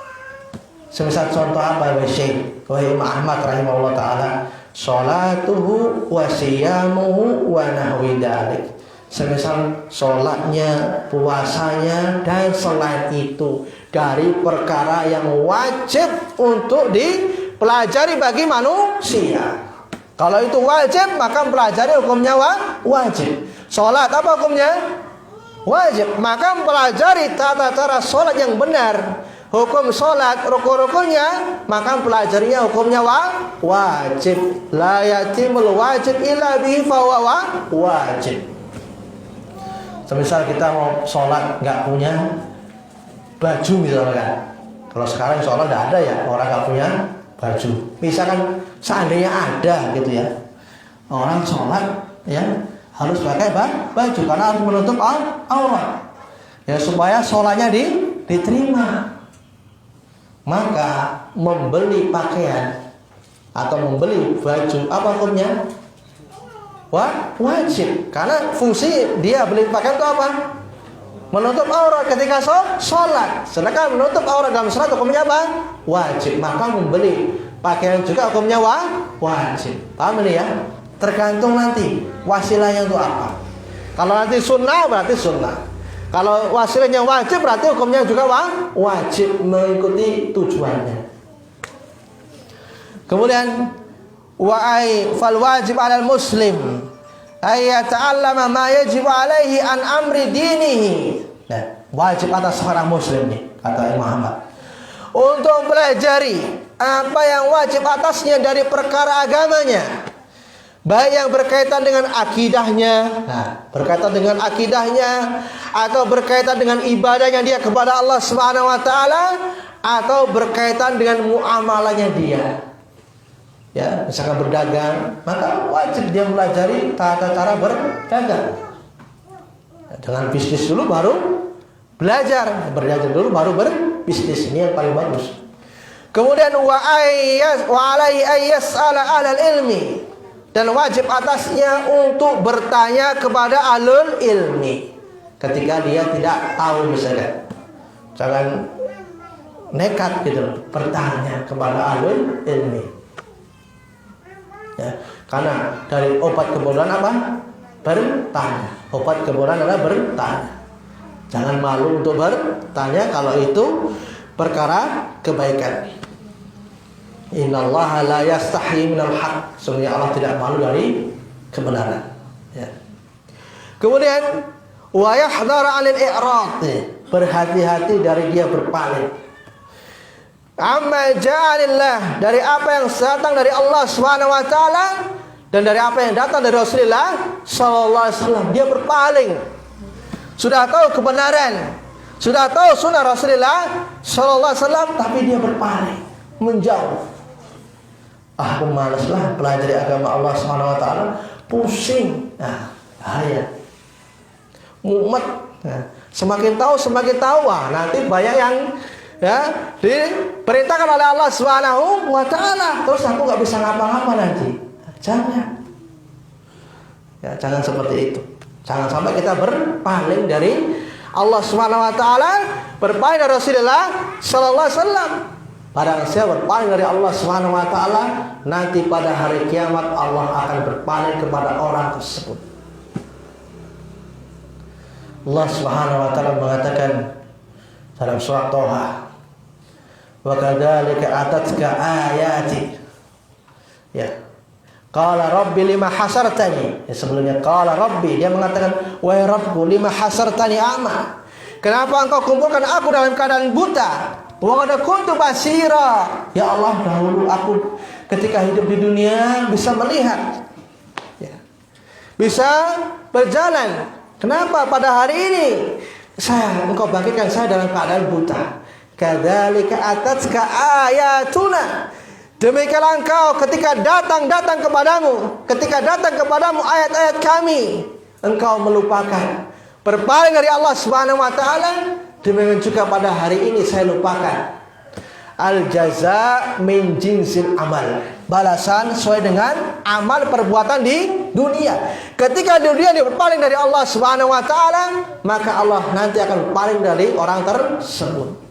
semisal contoh apa ya Syekh? Wahai Imam Ahmad rahimahullah taala, salatuhu wa siyamuhu wa nahwi dzalik. Semisal salatnya, puasanya dan selain itu dari perkara yang wajib untuk dipelajari bagi manusia. Kalau itu wajib, maka pelajari hukumnya wajib. Salat apa hukumnya? Wajib. Maka pelajari tata cara salat yang benar. Hukum salat, rukun-rukunnya, maka pelajarinya hukumnya wajib. La yatimul wajib illa bihi fa huwa wajib. Semisal kita mau sholat nggak punya baju misalnya kan. Kalau sekarang sholat nggak ada ya, orang nggak punya baju. Misalkan seandainya ada gitu ya, orang sholat ya harus pakai baju karena harus menutup aurat ya supaya sholatnya diterima. Maka membeli pakaian atau membeli baju apa hukumnya? Wajib, karena fungsi dia beli pakaian itu apa? Menutup aurat ketika sholat. Sedangkan menutup aurat dalam sholat hukumnya apa? Wajib. Maka membeli pakaian juga hukumnya wajib. Paham ini ya? Tergantung nanti wasilahnya itu apa. Kalau nanti sunnah berarti sunnah. Kalau wasilahnya wajib berarti hukumnya juga wajib, mengikuti tujuannya. Kemudian fal wajib 'alal muslim ay yata'allama ma yajibu 'alaihi an amri dinihi. Nah, wajib atas seorang muslim nih, kata Imam Ahmad, untuk mempelajari apa yang wajib atasnya dari perkara agamanya. Baik yang berkaitan dengan akidahnya, berkaitan dengan akidahnya, atau berkaitan dengan ibadahnya dia kepada Allah Subhanahu wa taala, atau berkaitan dengan muamalahnya dia. Ya, misalkan berdagang, maka wajib dia mempelajari tata cara berdagang. Dengan bisnis dulu baru belajar, dulu baru berbisnis. Ini yang paling bagus. Kemudian wa alaihi ayyas'ala 'alal ilmi, dan wajib atasnya untuk bertanya kepada alul ilmi ketika dia tidak tahu misalnya. Jangan nekat gitu bertanya kepada alul ilmi. Ya, karena dari obat kebodohan apa? Bertanya. Obat kebodohan adalah bertanya. Jangan malu untuk bertanya kalau itu perkara kebaikan. Innallaha la yastahi minal haq. Sesungguhnya Allah tidak malu dari kebenaran. Ya. Kemudian wa yahdhar 'alil i'rad. Berhati-hati dari dia berpaling. Amma ja'alillah, dari apa yang datang dari Allah Subhanahu wa taala dan dari apa yang datang dari Rasulullah sallallahu alaihi wasallam. Dia berpaling. Sudah tahu kebenaran, sudah tahu sunnah Rasulullah sallallahu alaihi wasallam, tapi dia berpaling, menjauh. Aku malaslah pelajari agama Allah Subhanahu wa taala, pusing. Nah, bahaya. Mumet. Nah, semakin tahu nanti banyak yang diperintahkan oleh Allah Subhanahu wa taala, terus aku nggak bisa ngapa-ngapa nanti. Jangan. Ya, jangan seperti itu. Jangan sampai kita berpaling dari Allah Subhanahu wa taala, berpaling dari Rasulullah sallallahu alaihi wasallam. Barang siapa berpaling dari Allah Subhanahu wa taala, nanti pada hari kiamat Allah akan berpaling kepada orang tersebut. Allah Subhanahu wa taala mengatakan dalam surat Thaha, "Wa kadzalika atatka ayati." Ya. Qala rabbi lima hasartani. Ya, sebelumnya qala rabbi, dia mengatakan, "Wahai Rabbku, lima hasartani a'ma." Kenapa engkau kumpulkan aku dalam keadaan buta? Wa qad kuntu basira. Ya Allah, dahulu aku ketika hidup di dunia bisa melihat. Ya. Bisa berjalan. Kenapa pada hari ini engkau bangkitkan saya dalam keadaan buta? Kadzalika atatka ayatuna. Demikianlah engkau ketika datang kepadamu ayat-ayat kami, engkau melupakan, berpaling dari Allah Subhanahu wa taala. Demikian juga pada hari ini saya lupakan. Al jaza min jinsil amal. Balasan sesuai dengan amal perbuatan di dunia. Ketika di dunia dia berpaling dari Allah Subhanahu wa taala, maka Allah nanti akan berpaling dari orang tersebut.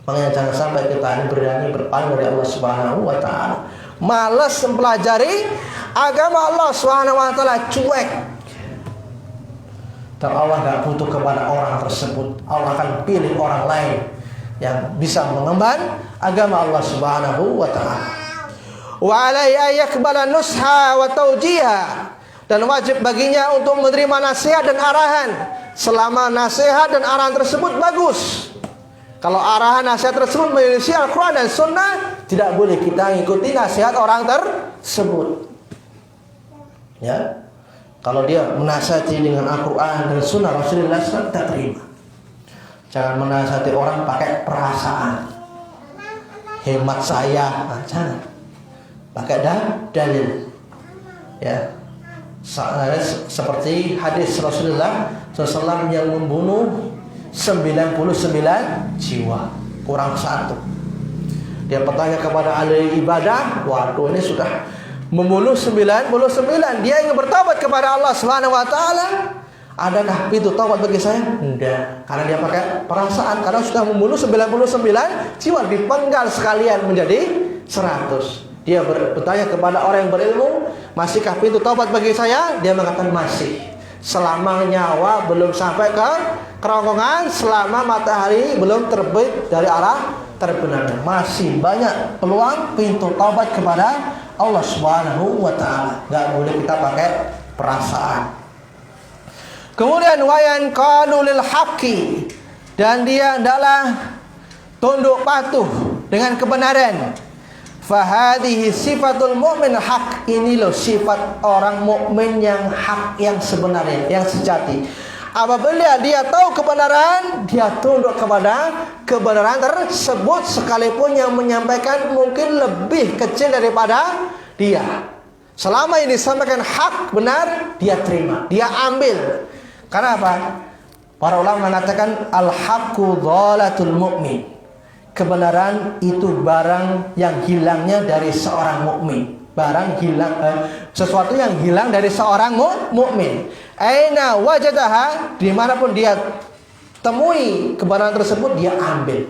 Makanya jangan sampai kita ini berani berpaling dari Allah Subhanahu wa taala. Malas mempelajari agama Allah Subhanahu wa taala, cuek. Dan Allah gak butuh kepada orang tersebut. Allah akan pilih orang lain yang bisa mengemban agama Allah Subhanahu wa taala. Wa alaihi ayyakbala nusha wa tawjiha, dan wajib baginya untuk menerima nasihat dan arahan selama nasihat dan arahan tersebut bagus. Kalau arahan nasihat tersebut menyelisih Al-Quran dan Sunnah, tidak boleh kita mengikuti nasihat orang tersebut. Ya, kalau dia menasihati dengan Al-Quran dan Sunnah Rasulullah SAW, kita terima. Jangan menasihati orang pakai perasaan, hemat saya, nah, jangan. Pakai dalil. Ya, seperti hadis Rasulullah SAW yang membunuh 99 jiwa, kurang satu. Dia bertanya kepada ahli ibadah, waduh ini sudah membunuh 99, dia ingin bertobat kepada Allah Subhanahu wa taala. Adakah pintu taubat bagi saya? Tidak, karena dia pakai perasaan, karena sudah membunuh 99 jiwa, dipenggal sekalian menjadi 100. Dia bertanya kepada orang yang berilmu, masihkah pintu taubat bagi saya? Dia mengatakan masih. Selama nyawa belum sampai ke kerongkongan, selama matahari belum terbit dari arah terbenamnya, masih banyak peluang pintu taubat kepada Allah Subhanahu wa taala. Enggak boleh kita pakai perasaan. Kemudian wayan qalu lil haqqi, dan dia adalah tunduk patuh dengan kebenaran. Fahadihi sifatul mu'min haq. Ini loh sifat orang mukmin yang hak, yang sebenarnya, yang sejati. Apabila dia tahu kebenaran, dia tunduk kepada kebenaran tersebut, sekalipun yang menyampaikan mungkin lebih kecil daripada dia. Selama ini disampaikan hak benar, dia terima, dia ambil. Karena apa? Para ulama mengatakan al-haqqu dhalatul mu'min. Kebenaran itu barang yang hilangnya dari seorang mukmin. Barang hilang, sesuatu yang hilang dari seorang mukmin. Aina wajadaha, dimanapun dia temui kebenaran tersebut, dia ambil.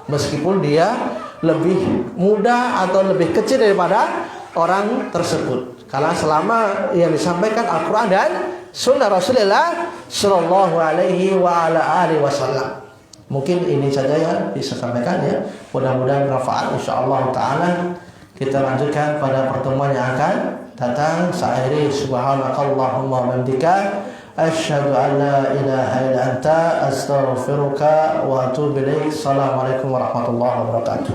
Meskipun dia lebih muda atau lebih kecil daripada orang tersebut. Karena selama yang disampaikan Al-Quran dan Sunnah Rasulullah Sallallahu Alaihi Wasallam. Mungkin ini saja yang bisa sampaikan ya. Mudah-mudahan bermanfaat insyaallah taala. Kita lanjutkan pada pertemuan yang akan datang. Sa'iri subhanakallahumma wa bihamdika asyhadu an la ilaha illa anta astaghfiruka wa atubu ilaik. Assalamualaikum warahmatullahi wabarakatuh.